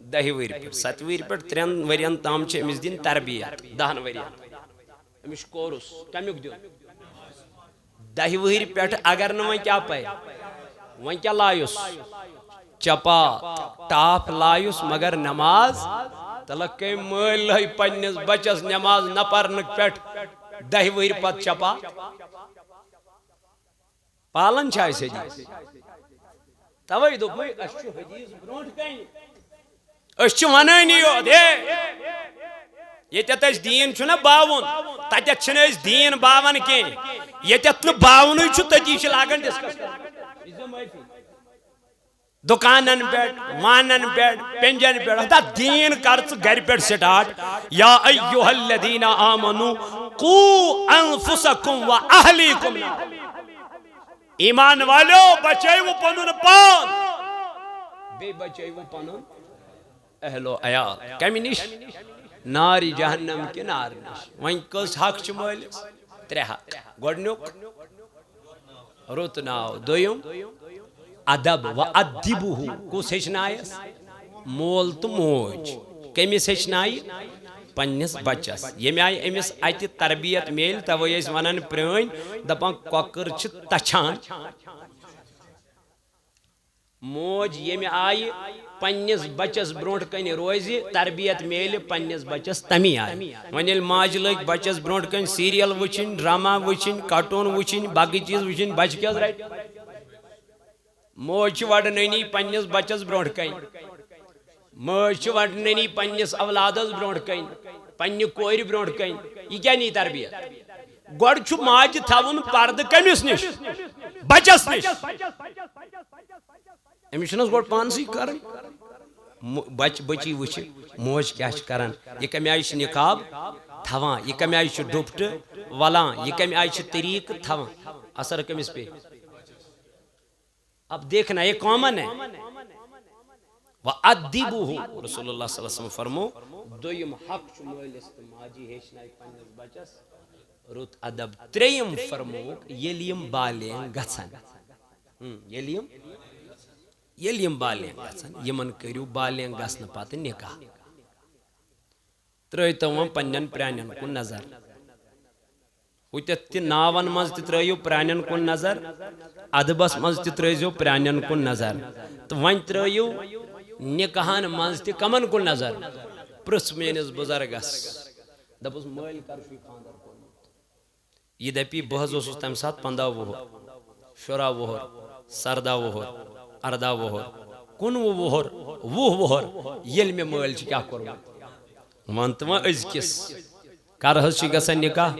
A: 10 ویر پر 7 ویر پر 3 وریان تام چھے امس دین تربیت 10 وریان امس کورس کمیک دیو 10 ویر پر اگر نوان کیا پائے وان کیا لائیس چپا ٹاپ لائیس مگر نماز تلقی مل ہے پنیس بچس نماز نہ پرنک پیٹ 10 ویر پت چپا پالن چھائی سے جی توائی دو بھئی اشچو حدیث برونٹ کہیں اشچو ونانی ہو دے یہ تیتا اس دین چھو نا باون تاکہ چھنا اس دین باون کے یہ تیتا باونوی چھو تجیش لاغن ڈسکس کر دکانن پیٹ وانن پیٹ پنجن پیٹ تا دین کرت گھر پیٹ سٹارٹ یا ایوہ الذین آمنو قو انفسکم و اہلیکم ایمان والو بچائی وہ پنن پان بے بچائی وہ پنن اہل و عیال کمی نش ناری جہنم کی نار نش وہیں کس حق چھ مالس 3 حق گوڑنک روت ناو دویم ادب و ادبوہو کس ہچنائیس مول تو موج کمیس ہچنائی پنیس بچس یہ آئی امس اتہ تربیت میل توئی اس ونان پرین دپان کوکر چھ تچھان موج یہ آئی پنیس بچس برونٹ کن روزی تربیت میل پنیس بچس تمی آئی ونیل ماج لگ بچس برونٹ کن سیریل وچن ڈرامہ وچن کارٹون وچن باقی چیز وچن بچ کیا رائٹ موج وڈننی پنیس بچس برونٹ کن موج وڈننی پنیس اولادس برونٹ کن پنی کوئی برونٹ کن یہ کیا نہیں تربیت گوڑ چھو ماج تھاون پرد کمیس نش بچس نش امیشنس گوڑ پانسی کرن بچ بچی وچ موج کیا کرن یہ کمی آئیش نقاب تھوان یہ کمی آئی ڈپٹ ولان یہ کمی آئی طریق تھوان اثر کمس پہ اب دیکھنا یہ کامن ہے وَأَدِّبُهُ رسول اللہ صلی اللہ علیہ وسلم فرمو دویم حق چھ مولس تو ماجی ہیچنائی پنس بچس رت ادب تریم فرمو یلیم بالین گھسن یلیم بالین گھسن یمن کریو بالین گھسن پات نکاح ترائیتو وہاں پنجن پرانین کو نظر ہوتیت تی ناون مز تی ترائیو پرانین کو نظر ادبس مز تی ترائیو پرانین کو نظر تو وہاں ترائیو نکاحان مز تی کمن کو نظر پرس مینس بزرگس دپس مائل کرشوی خاندر کو یہ دپی بہز اسوس تم ساتھ 15 وہر 16 وہر 17 وہر 18 وہر 19 وہر 20 وہر یل میں مائل چھ کیا کرو وانتما ازکس کرہز چھ گسن نکاح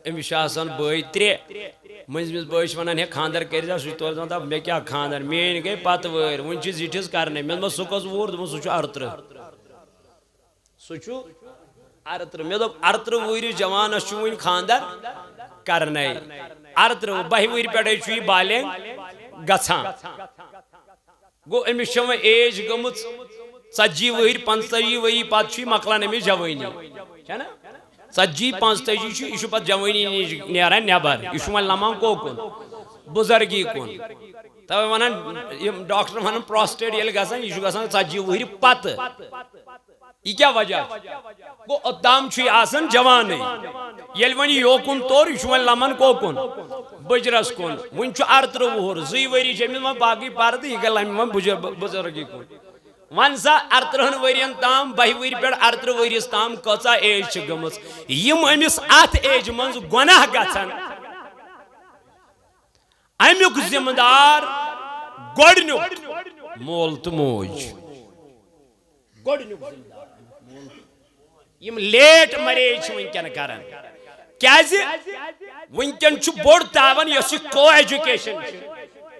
A: امس آسان بٲے 3 مٔنٛزمِس بٲیِس ونان ہے خاندر کٔرزا سُہ چھُ تورٕ دپان دپ مےٚ کیٛاہ خاندر میٛٲنۍ گٔے پتہٕ وٲرۍ وُنہِ چھِ زِٹھِس کرنے مےٚ دوٚپمس سُہ کٔژ وُہُر دوٚپُن سُہ چھُ 38 سُہ چھُ 38 مےٚ دوٚپ 38 وُہرِس جوانس چھُ وُنہِ خاندر کرنے 38 22 وُہرِ پٮ۪ٹھے چھُ یہِ بالینگ گژھان گوٚو أمِس چھِ وۄنۍ ایج گٔمٕژ 40 وُہرِ 45 ؤری پتہٕ چھُ یہِ مۄکلان أمِس جوٲنی چھنا 40 45 چھُ یہِ چھُ پتہٕ جوٲنی نِش نیران نٮ۪بر یہِ چھُ وۄنۍ لمان کوکُن بُزرگی کُن توے ونان یِم ڈاکٹر ونان پراسٹیٹ ییٚلہِ گژھان یہِ چھُ گژھان 40 وُہرِ پتہٕ یہ کیا وجہ گو اوتام چھُ یہِ آسان جوانٕے ییٚلہِ وۄنۍ یوکُن توٚر یہِ چھُ وۄنۍ لمان کوکُن بٕجرس کُن وُنہِ چھُ 38 وُہُر 2 ؤری چھِ أمِس وۄنۍ باقٕے پردٕ یہِ گٔے لمہِ وۄنۍ بُزرگی کُن ون سا 38 ورین تام 22 وری پٮ۪ٹھ 38 ؤرِیس تام کۭژاہ ایج چھِ گٔمٕژ یِم أمِس اتھ ایج منٛز گۄناہ گژھن امیُک ذمہٕ دار گۄڈنیُک مول تہٕ موج گۄڈنیُک ذمہٕ دار یِم لیٹ مریج چھِ وٕنکٮ۪ن کران کیازِ وٕنکٮ۪ن چھُ بوٚڑ تاوان یۄس یہِ کو ایجوکیشن چھِ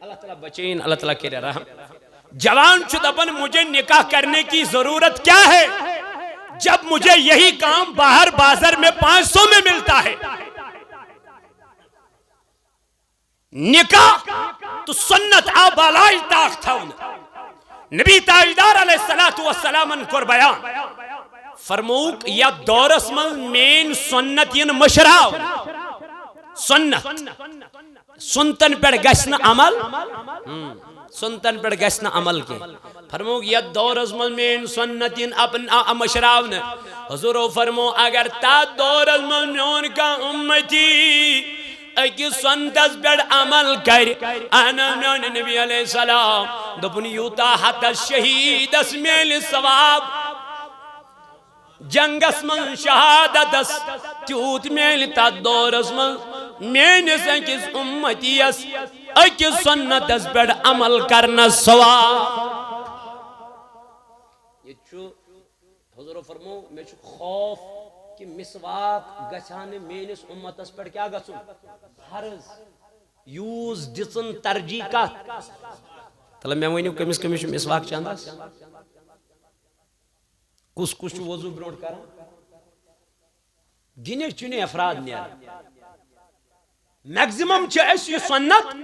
A: اللہ تعالیٰ بچٲیِن اللہ تعالیٰ کرے رحم جوان چھُ دپان مجھے نکاح کرنے کی ضرورت کیا ہے جب مجھے یہی کام باہر بازار میں 500 میں ملتا ہے نکاح تو سنت آ بالای طاق تھاون نبی تاجدار علیہ السلام کور بیان فرموک یا دورس من مین سنت ین مشراو سنت سنتن پر گشن عمل سنتن پر گشن عمل کے فرموک یا دورس من مین سنت ین اپنا مشراو نے حضور فرمو اگر تا دورس من میون کا امتی اکی سنتس پر عمل کر انا نبی علیہ السلام دپن یوتا حتی شہید اس میل ثواب جنگس من شہادتس تیوت میل تا دورس من مینس اکس امتیس اکس سنتس پر عمل کرنا ثواب یہ چھو حضور فرمو میں چھو خوف کہ مسواک گچھانے مینس امتس پر کیا گچھو حرز یوز دسن ترجیح کا تلا میں وینیو کمیس کمیس مسواک چانداس کس کس وضو برونٹ کرا گنے چنے افراد نیر میکزیمم چھے اس یہ سنت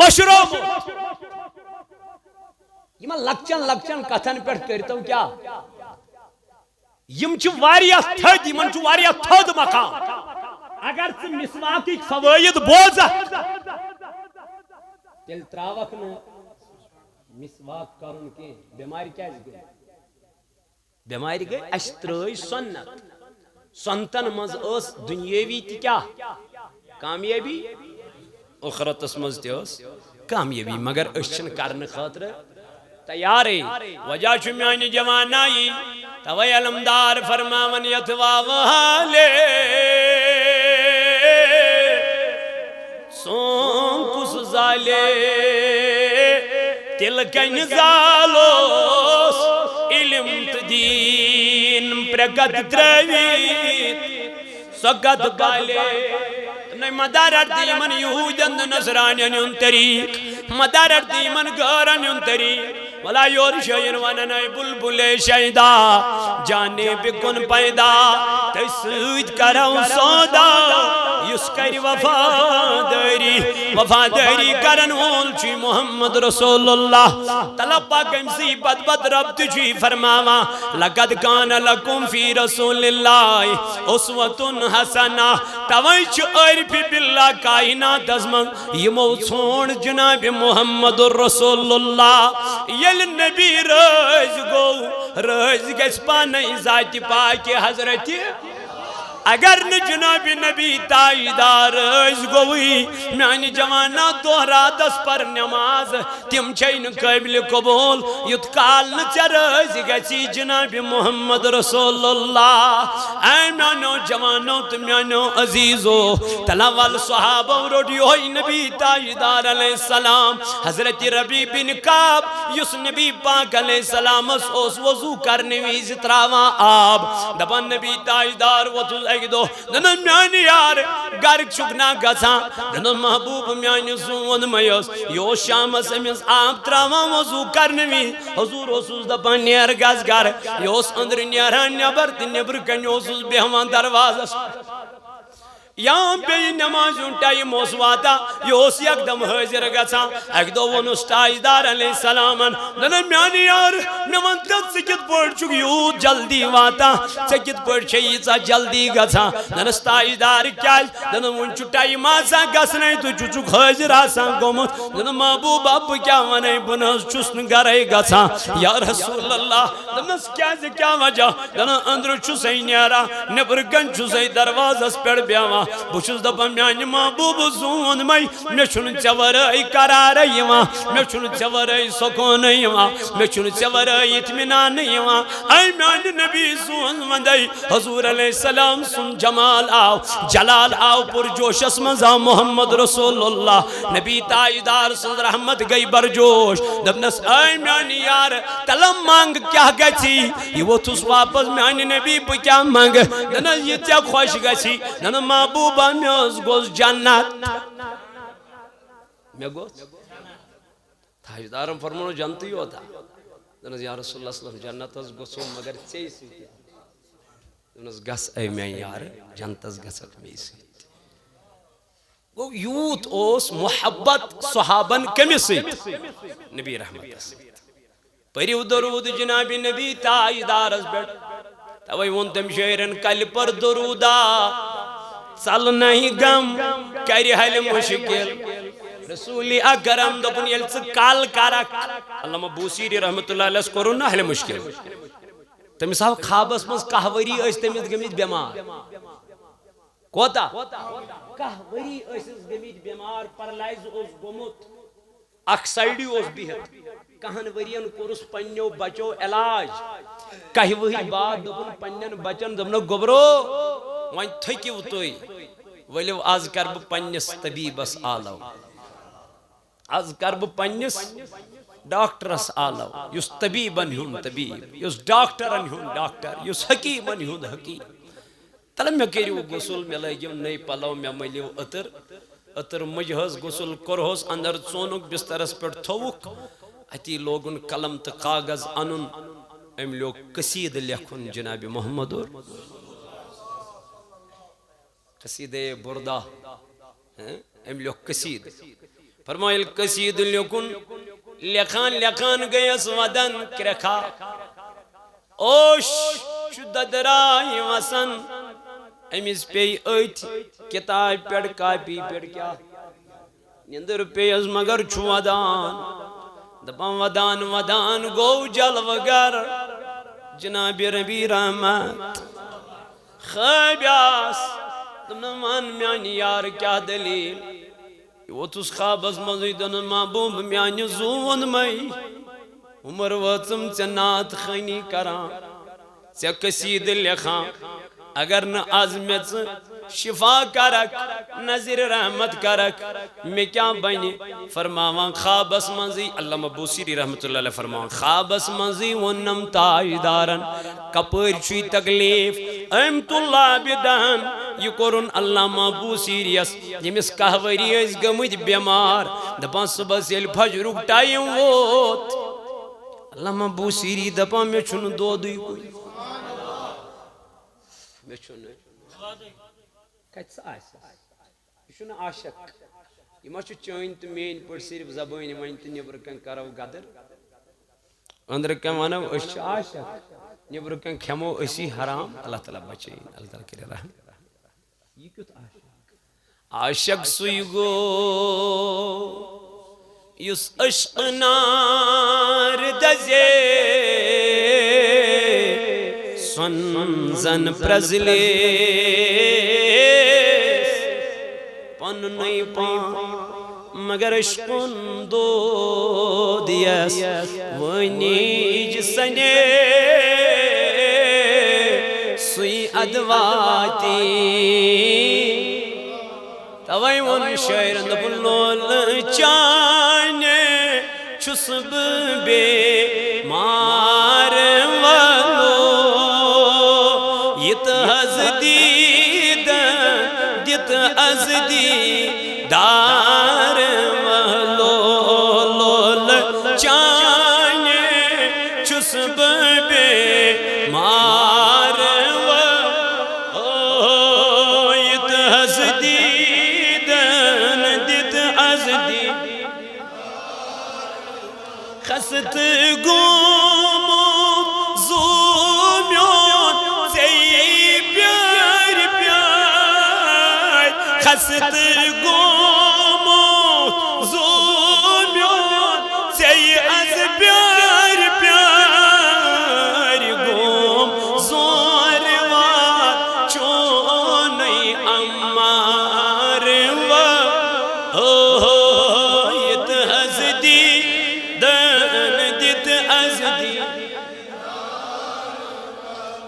A: مشروب یہ لکچن کتھن پر کرتا ہوں کیا یم چھو واریہ تھد یمن چھو واریہ تھد مقام اگر سے مسواکی فوائد بوزا تیل تراوک نو مسواک کرن کے بیماری کیا گئی بیماری گئی اشترائی سنت سنتن مز اس دنیاوی تی کیا کامیابی اخرت اس مز تی اس کامیابی مگر اشن کرن خاطر تیاری وجہ چمیانی جوانائی توی علمدار فرماون یتوا وحالے سون کس زالے تلکن زالوس علم تدین پرگت درویت سگت بالے نئی مدارت دیمن یہودن نصرانین ان طریق مدارت دیمن گارن ان طریق ولا یور شین وننائی بلبل شیدا جانے بکن پیدا تسید کرو سودا یس کر وفاداری کرن وول چی محمد رسول اللہ طلب پاک امسی بد رب تجھی فرماوا لقد کان لکم فی رسول اللہ اسوۃ حسنہ توائچ عرف باللہ کائنات ازمن یمو چھوڑ جناب محمد رسول اللہ یل نبی رز گو رز گس پانائی ذات پاک حضرت اگر نہ جناب نبی تائیدار اس گوئی میانی جوانا دوہرا دس پر نماز تم چھین قبل قبول یت کال نہ چرز گسی جناب محمد رسول اللہ اے میانو جوانو تو میانو عزیزو تلاوال صحابہ روڑی ہوئی نبی تائیدار علیہ السلام حضرت ربی بن کعب یس نبی پاک علیہ السلام اس وضو کرنے ویز تراوان آب دبان نبی تائیدار وضو ایک دو دنن میانی یار گرک چکنا گسا دنن محبوب میانی زون میوس یو شام سمیز آپ تراوان وضو کرنوی حضور حسوس دپان نیر گز گر یوس اندر نیران نیبر تی نیبر کنیوسوس بیہوان دروازس یہاں بے نمازون ٹائم موسواتا یوس یک دم حضر گسا ایک دو ونس تائیدار علیہ السلام دنن میانی یار میوان تد سکت پڑ چک یو جلدی واتا سکت پڑ چیزا جلدی گسا دنس تائیدار کیاج دنن ونچو ٹائم آسا گس نہیں تو چچک حضر آسا گومت دنن محبوب اب کیا ونائی بنس چسن گرے گسا یا رسول اللہ دنس کیا وجہ دنن اندر چسے نیارا نبر گن چسے دروازہ سپیڑ بیاوا بوشز دپان میانی محبوب زون مائی میں چھن چورائی قرار یما میں چھن چورائی سکون یما میں چھن چورائی اتمنان یما اے میانی نبی زون مندائی حضور علیہ السلام سن جمال آو جلال آو پر جوش اسمزا محمد رسول اللہ نبی تائیدار سن رحمت گئی برجوش دبنس اے میانی یار تلم مانگ کیا گئی یہ وہ تس واپس میانی نبی پہ کیا مانگ دنس یہ تیا خوش گئی دنس محبوبہ میں اس گوز جنت میں گوز تائیدارم فرمانو جنتی ہوتا دنس یا رسول اللہ صلی اللہ علیہ وسلم جنت اس گوزو مگر چیسی دنس گس اے میں یار جنت اس گسک میں سی وہ یوت اوس محبت صحابن کمی سی نبی رحمت پریو درود جناب نبی تائیدار اس بیٹ توائی ونتم شیرن کل پر درودا چل نہیں غم کری حل مشکل رسولی اکرم دپن یل ژٕ کال کرک علامہ بوسیری رحمت اللہ علیہ کرو نا حل مشکل تمس آو خوابس مز کاہ وری تمس گمت بیمار کوتا کاہ وری گمت بیمار پرلائز گومت اخ سائڈی بہت کہن ورین کورس پنیو بچو علاج کہی وہی بات دپن پنین بچن دپن گبرو وائن تھکیو توی ولیو آز کرب پنیس طبیبس آلو آز کرب پنیس ڈاکٹرس آلو یس طبیبن ہون طبیب یس ڈاکٹرن ہون ڈاکٹر یس حکیمن ہون حکیم تلم میں کریو غسل میں لگیو نئی پلو میں ملیو اتر مجہز غسل کرہوس اندر چونک بسترس پر تھوک اتی لوگن قلم تو کاغذ انن ام لوگ قصید لکھن جناب محمد قصید بردہ ام لوگ قصید فرمائل قصید لکھن لکھان گیس ودن کرکھا اوش شدد رائی وسن امیز پی ایت کتاب پیڑ کاپی پیڑ کیا نیندر پیز مگر چھو ودان دپان ودان گو جلوگر جناب ربی رحمت خیبیاس دمنان میانی یار کیا دلیل وہ تس خوابس مزیدن محبوب میانی زون مئی عمر وطم چنات خینی کران چا قصید لکھان اگر نہ عظمت شفا کرک نظر رحمت کرک میں کیا بنی فرماوان خوابس منزی علامہ بوسیری رحمت اللہ علیہ فرماوان خوابس منزی ونم تائیدارن کپر چوی تکلیف امت اللہ بدہن یہ کرن علامہ بوسیریس یمس کہوری اس گمت بیمار دپان صبح سیل فجرک ٹائم ووت علامہ بوسیری دپا میں چھن دو دوی کوئی میں چھن کچھ آس یہ چھن عاشق یہ ما چھو چین تو مین پر صرف زبانی من تو نیبر کن کرو غدر اندر کن ونو اس عاشق نیبر کن کھمو اسی حرام اللہ تعالیٰ بچے اللہ تعالیٰ کرے رحم یہ کیوں عاشق عاشق سوی گو یس عشق نار دزے سن زن پرزلے پن نئی پان مگر عشقن دو دیس ونیج سنے سوی ادواتی توائی ون شاعرن دبلول چانے چھس بے مار والو یت از دیدن دیت از دیدار والو لول چانے چھس بے مار والو یت از خست گومو زومیون سی پیار پیار خست گومو زومیون سی از پیار پیار گوم زوروار چونی امار یت حزدی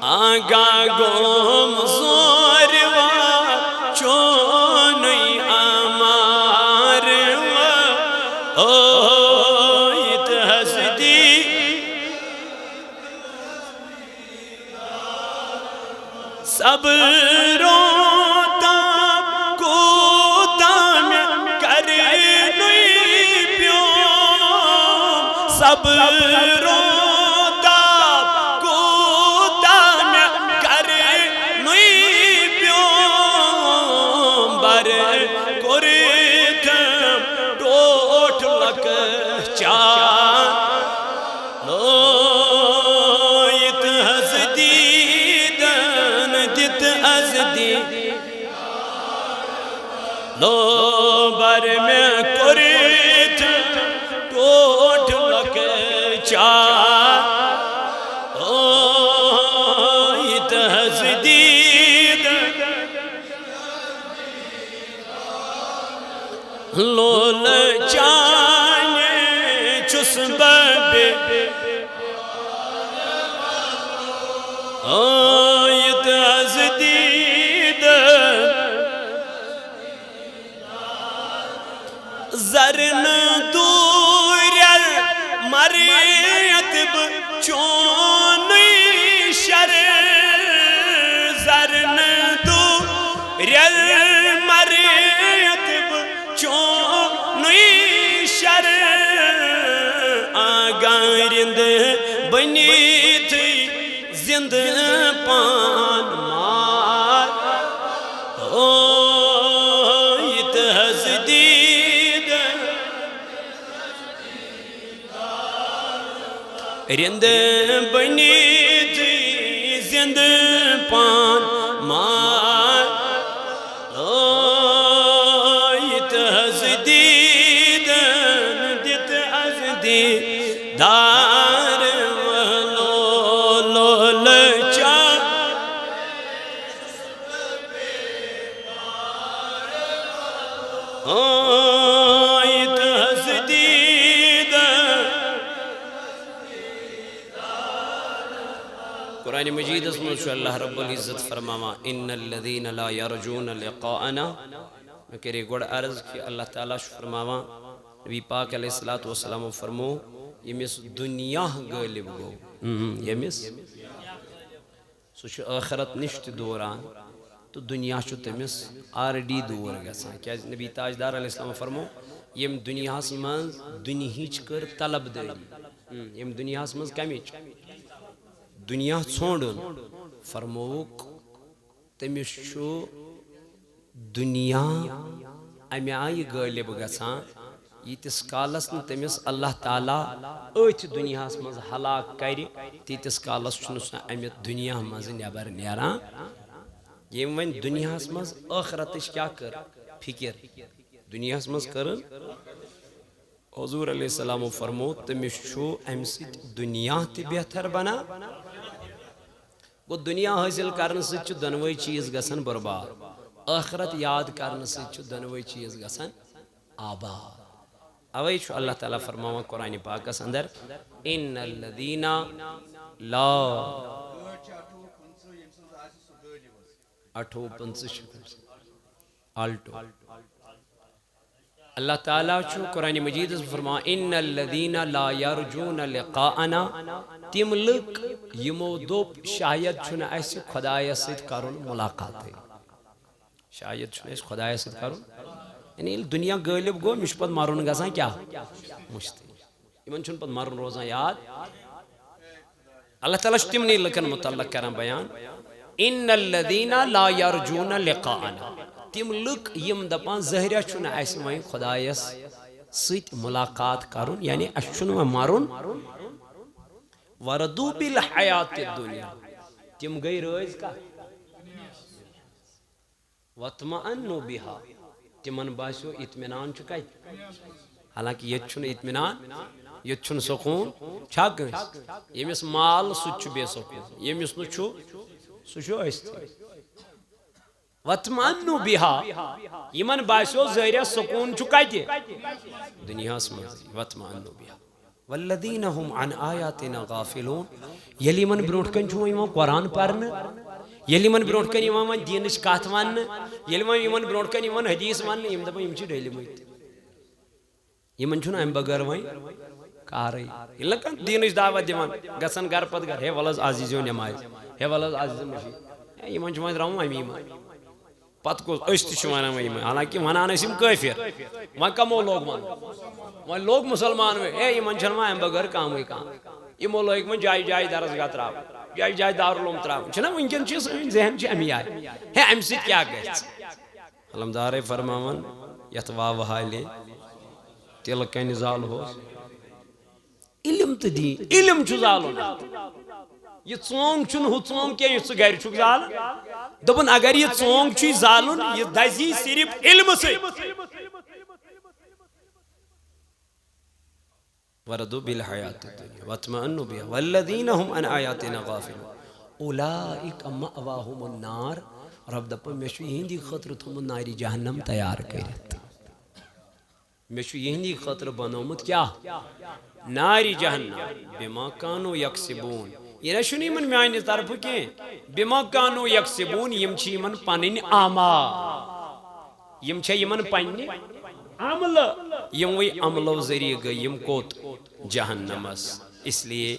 A: آگا گوم زوروا چونی آمار اویت حسدی صبروں تاب کوتا میں کرنی پیوم صبروں لو بر میں کریت ٹوٹ لک چار اویت حسدید لول چانے چس ببے اویت حسدید زرن دورل مریت چونی شر زرن دورل مریت چونی شر آگارند بنیت زند پان مار اویت حسدی رند بنی تھی زند پان مار اویت حسدیدن دیت از دیدار ولول چار اویت حسدیدن قرآن مجید اس میں اللہ رب العزت فرماما ان الذین لا یرجون لقاءنا میں کہہ گوڑ عرض کہ اللہ تعالیٰ فرماما نبی پاک علیہ السلام فرمو یمس دنیا غالب گو یمس سوچ آخرت نشت دوران تو دنیا چھو تمس آردی دور گسان کیا نبی تاجدار علیہ السلام فرمو یم دنیا من دنیا ہیچ کر طلب داری یم دنیا مز کمچ دنیا ژھونڈن فرموک تمس دنیا امہ آئی غالب گژھان یتس کالس ن تمس اللہ تعالیٰ ات دنیا مز ہلاک کر تیتس کالس سہ امہ دنیا مز نبر نیران یم ون دنیا مز ٲخرتٕچ کیا کر فکر دنیا مز کر حضور علیہ السلام فرمو تمس امہ سۭتۍ دنیا تہ بہتر بنا گو دنیا حاصل کرنے سۭتۍ دۄنوے چیز گژھان برباد ٲخرت یاد کرنے سۭتۍ دۄنوے چیز گژھان آباد اوے چھُ اللہ تعالیٰ فرماوان قرآن پاکس اندر ان الذین لا 58 آلٹو اللہ تعالیٰ چھُ قرآن مجید فرماوان ان الذین لا یرجون لقاءنا تم لُکھ یمو دوٚپ شاید چھُنہٕ اَسہِ خۄدایس سۭتۍ کرُن ملاقاتٕے شاید چھُنہٕ اَسہِ خۄدایس سۭتۍ کرُن یعنی ییٚلہِ دنیا غٲلب گوٚو مےٚ چھُ پتہٕ مرُن گژھان کیٛاہ مُشتٕے یِمن چھُنہٕ پتہٕ مرُن روزان یاد اللہ تعالیٰ چھُ تِمنٕے لُکن متعلق کران بیان ان الذین لا یرجون لقاءنا تم لُکھ یم دپان ظٲہرہ چھُنہٕ اَسہِ وۄنۍ خۄدایس سۭتۍ ملاقات کرُن یعنی اَسہِ چھُنہٕ وۄنۍ مرُن وردو بالحیات الدنیا تم گئی رٲزۍ کتھ وطمأنوا بها تمن باسیو اطمینان چھُ کتہِ حالانکہ ییٚتہِ چھُنہٕ اطمینان ییٚتہِ چھُنہٕ سکوٗن چھا کٲنٛسہِ ییٚمِس مال سُہ تہِ چھُ بے سکوٗن ییٚمِس نہٕ چھُ سُہ چھُ أسۍتھٕے وطمأنوا بها یمن باسیو ظٲہرہ سکوٗن چھُ کتہِ دنیاہس منٛز وطمأنوا بها والذین هم عن آیاتنا غافلون ییٚلہِ یمن برونٛٹھ کَنہِ چھُ یِوان قرآن پرنہٕ ییٚلہِ یمن برونٛٹھ کَنہِ یِوان وۄنۍ دیٖنٕچ کتھ وننہٕ ییٚلہِ وۄنۍ یمن برونٛٹھ کَنہِ یِوان حدیث وننہٕ یِم دپان یِم چھِ ڈٔلۍمٕتۍ یمن چھُنہٕ امہِ بغٲر وۄنۍ کارٕے ییٚلہِ نہٕ کانٛہہ دیٖنٕچ دعوت دِوان گژھان گرٕ پتہٕ گرٕ ہے وَلہٕ حظ آز ییٖزیو نٮ۪مازِ ہے وَلہٕ حظ آز ییٖزیو مسجد ہے یمن چھُ وۄنۍ ترٛاوُن امی منٛز پتہٕ کُس أسۍ تہِ چھِ ونان وۄنۍ یِمن حالانکہ ونان ٲسۍ یِم کٲفر وۄنۍ کمو لوگ ونُن وۄنۍ لوگ مُسلمان وۄنۍ ہے یمن چھنہٕ وۄنۍ امہِ بغٲر کامٕے کانٛہہ یمو لٲگۍ وۄنۍ جایہِ جایہِ درسگاہ ترٛاوٕنۍ جایہِ جایہِ دارالعلوم ترٛاوٕنۍ چھُنہ وٕنکٮ۪ن چھِ سٲنۍ ذہن چھِ امی آیہِ ہے امہِ سۭتۍ کیٛاہ گژھِ علمدارے فرماوان یتھ واوٕ حالے تِلہٕ کنہِ زالہوس علم تہٕ دین علم چھُ زالُن یہ ژونگ چھُنہٕ ہُہ ژونگ کینٛہہ یُس ژٕ گرِ چھُکھ زالان دوٚپُن اگر یہِ ژونگ چھُے زالُن یہِ دزی صرف علمہٕ سۭتۍ وردوا بالحیات الدنیا واطمأنوا بها والذین هم عن آیاتنا غافلون اولئک مأواہم النار رب دپان مےٚ چھُ یِہنٛدی خٲطرٕ تھوٚمُت نارِ جہنم تیار کٔرِتھ مےٚ چھُ یِہنٛدی خٲطرٕ بنومُت کیٛاہ نارِ جہنم بما کانوا یکسبون یہ نہ چھُنہٕ یِمن میانہِ طرفہٕ کینٛہہ بما کانوا یکسبون یِم چھِ یِمن پنٕنۍ اعمال یِم چھےٚ یِمن پننہِ عملہٕ یِموٕے عملو ذریعہ گٔے یِم کوٚت جہنمس اس لیے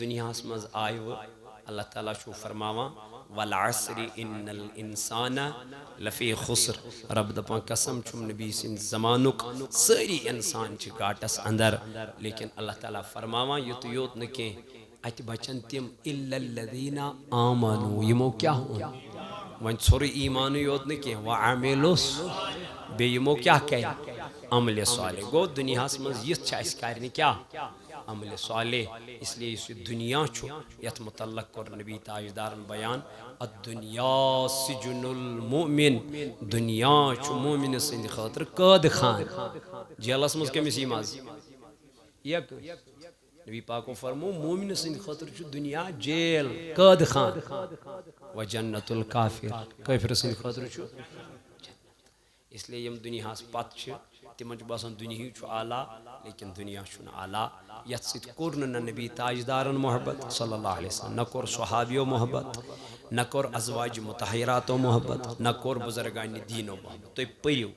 A: دنیاہس منٛز آیہِ وٕ اللہ تعالیٰ چھُ فرماوان والعصر ان الانسان لفی خسر رب دپان قسم چھُم نبی سٕنٛدِ زمانُک سٲری انسان چھِ گاٹس اندر لیکن اللہ تعالیٰ فرماوان یُتُے یوت نہٕ کینٛہہ اتہِ بچن تِم الا الذین آمنوا یِمو کیٛاہ اوٚن وۄنۍ ژھوٚرُے ایمانٕے یوت نہٕ کینٛہہ وعملوا بیٚیہِ یِمو کیٛاہ کرِ عملِ صالح گوٚو دنیاہس منٛز یِتھ چھِ اسہِ کرنہِ کیٛاہ عملِ صالح اس لیے یُس یہِ دنیا چھُ یتھ متعلق کوٚر نبی تاجدارن بیان الدنیا سجن المؤمن دنیا چھُ مومنہِ سٕنٛدِ خٲطرٕ قٲد خان جیلس منٛز کٔمِس یی مزٕ نبی پاکو فرمو مومنہِ سٕنٛدِ خٲطرٕ چھُ دنیا جیل قٲد خان و جنت الکافر کٲفرٕ سٕنٛدِ خٲطرٕ چھُ اس لیے یم دنیاہس پتہٕ چھِ تمن چھُ باسان دُنیہٕے چھُ اعلیٰ لیکن دنیا چھُنہٕ اعلیٰ یتھ سۭتۍ کوٚر نہٕ نہ نبی تاجدارن محبت صلی اللہ علیہ وسلم نہ کوٚر صحابیو محبت نہ کوٚر ازواج مطہراتو محبت نہ کوٚر بزرگانِ دیٖنو محبت تُہۍ پٔرِو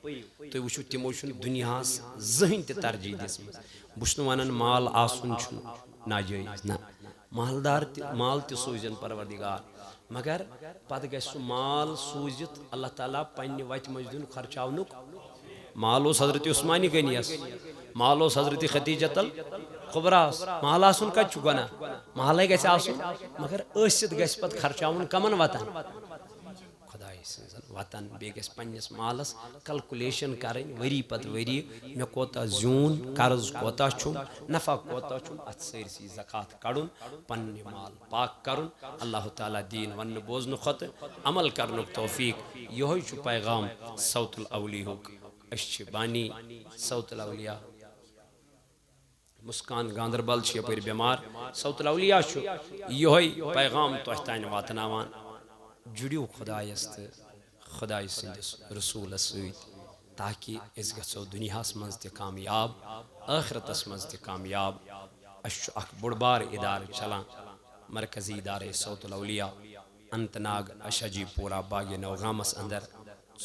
A: تُہۍ وٕچھِو تِمو چھُنہٕ دُنیاہس زٕہٕنۍ تہِ ترجیح دِژمٕژ بہٕ چھُس نہٕ ونان مال آسُن چھُنہٕ ناجٲیز نہ مالدار تہِ مال تہِ سوٗزِن پروردگار مگر پتہٕ گژھِ سُہ مال سوٗزِتھ اللہ تعالیٰ پننہِ وتہِ منٛز دیُن خرچاونُک مال اوس حضرت عثمانِ غنیَس مال اوس حضرت ختیجۃ خبراس محل آسن کت گناہ محلے گژھِ آسن مگر ٲسِتھ گژھِ پتہٕ خرچاوُن کمن وطن خداے سٕنٛزن وطن بیٚیہِ گژھِ پننِس مالس کلکولیشن کرٕنۍ ؤری پتہٕ ؤری مےٚ کوتاہ زیوٗن قرض کوتاہ چھُم نفع کوتاہ چھُم اتھ سٲرسٕے زکات کڑُن پننہِ مال پاک کرُن اللہ تعالیٰ دین وننہٕ بوزنہٕ کھۄتہٕ عمل کرنُک توفیق یِہوے چھُ پیغام صوت الاولیاہُک أسۍ چھِ بانی صوت الاولیاء مسکان گاندربل چھِ یپٲرۍ بٮ۪مار صوت الاولیاء چھُ یِہوے پیغام تۄہہِ تانۍ واتناوان جُڑِو خدایس تہٕ خداے سٕنٛدِس رسوٗلس سۭتۍ تاکہِ أسۍ گژھو دُنیاہس منٛز تہِ کامیاب ٲخرتس منٛز تہِ کامیاب اَسہِ چھُ اکھ بوٚڑ بار اِدارٕ چلان مرکزی ادارے صوت الاولیاء اننت ناگ اشاجی پورہ باغ نوگامس اندر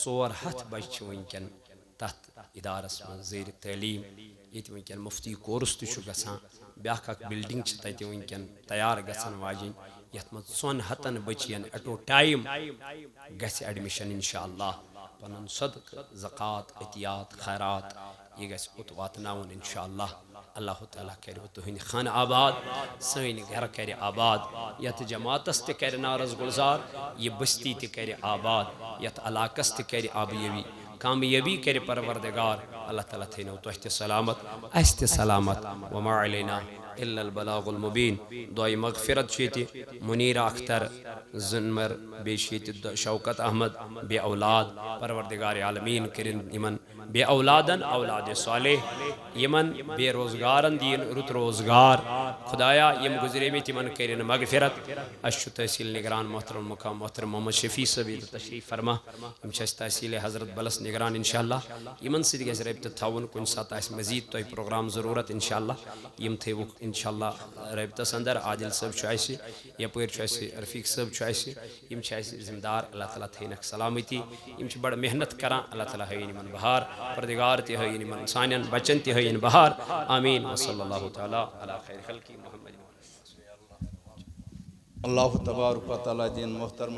A: 400 بچہِ چھِ وٕنکٮ۪ن تتھ ادارس منٛز زیر تعلیٖم ییٚتہِ وٕنکٮ۪ن مفتی کورس تہِ چھُ گژھان بیٛاکھ اکھ بلڈنگ چھِ تتہِ وٕنکٮ۪ن تیار گژھن واجِنۍ یتھ منٛز 200 بچین ایٹ اے ٹایم گژھِ ایڈمشن انشاءاللہ پنُن صدقہٕ زکات عطیات خیرات یہ گژھِ اوٚت واتناوُن انشاءاللہ اللہ تعالیٰ کرِ تُہنٛدِ خانہٕ آباد سٲنۍ گرٕ کرِ آباد یتھ جماعتس تہِ کرِ نارس گُلزار یہِ بستی تہِ کرِ آباد یتھ علاقس تہِ کرِ آبیٲبی کامیٲبی کرِ پروردگار اللہ تعالیٰ تھٲینو تۄہہِ تہِ سلامت اَسہِ تہِ سلامت وما علینا الا البلاغ المبین دعائے مغفرت چھِ ییٚتہِ منیٖرا اختر زنمر بیٚیہِ چھِ ییٚتہِ شوکت احمد بے اولاد پروردگار عالمیٖن کٔرِنۍ یِمن بے اولادن اولاد صالح یِمن بے روزگارن دِیِن رُت روزگار خدایا یِم گُزریمٕتۍ یِمن کٔرِنۍ مغفرت اَسہِ چھُ تحصیل نگران محترم مقام محترم محمد شفیع صٲب ییٚتہِ تشریف فرما یِم چھِ اَسہِ تحصیل حضرت بلس نگران انشاءاللہ یِمن سۭتۍ گژھِ رٲبطہٕ تھاوُن کُنہِ ساتہٕ آسہِ مزیٖد تۄہہِ پروگرام ضروٗرت انشاءاللہ یِم تھٲیوُکھ انشاءاللہ رٲبطس اندر عادل صٲب چھُ اَسہِ یپٲرۍ چھُ اَسہِ رفیق صٲب چھُ اَسہِ یِم چھِ اَسہِ ذمہٕ دار اللہ تعالیٰ تھٲینکھ سلامتی یِم چھِ بڑٕ محنت کران اللہ تعالیٰ ہٲیِن یِمن بہار پردگار تہِ ہٲیِن یِمن سانٮ۪ن بچن تہِ ہٲیِن بہار آمیٖن وصلی اللہ تعالیٰ علی خیر خلقی محمد
B: اللہ تبارک و تعالیٰ دین محترم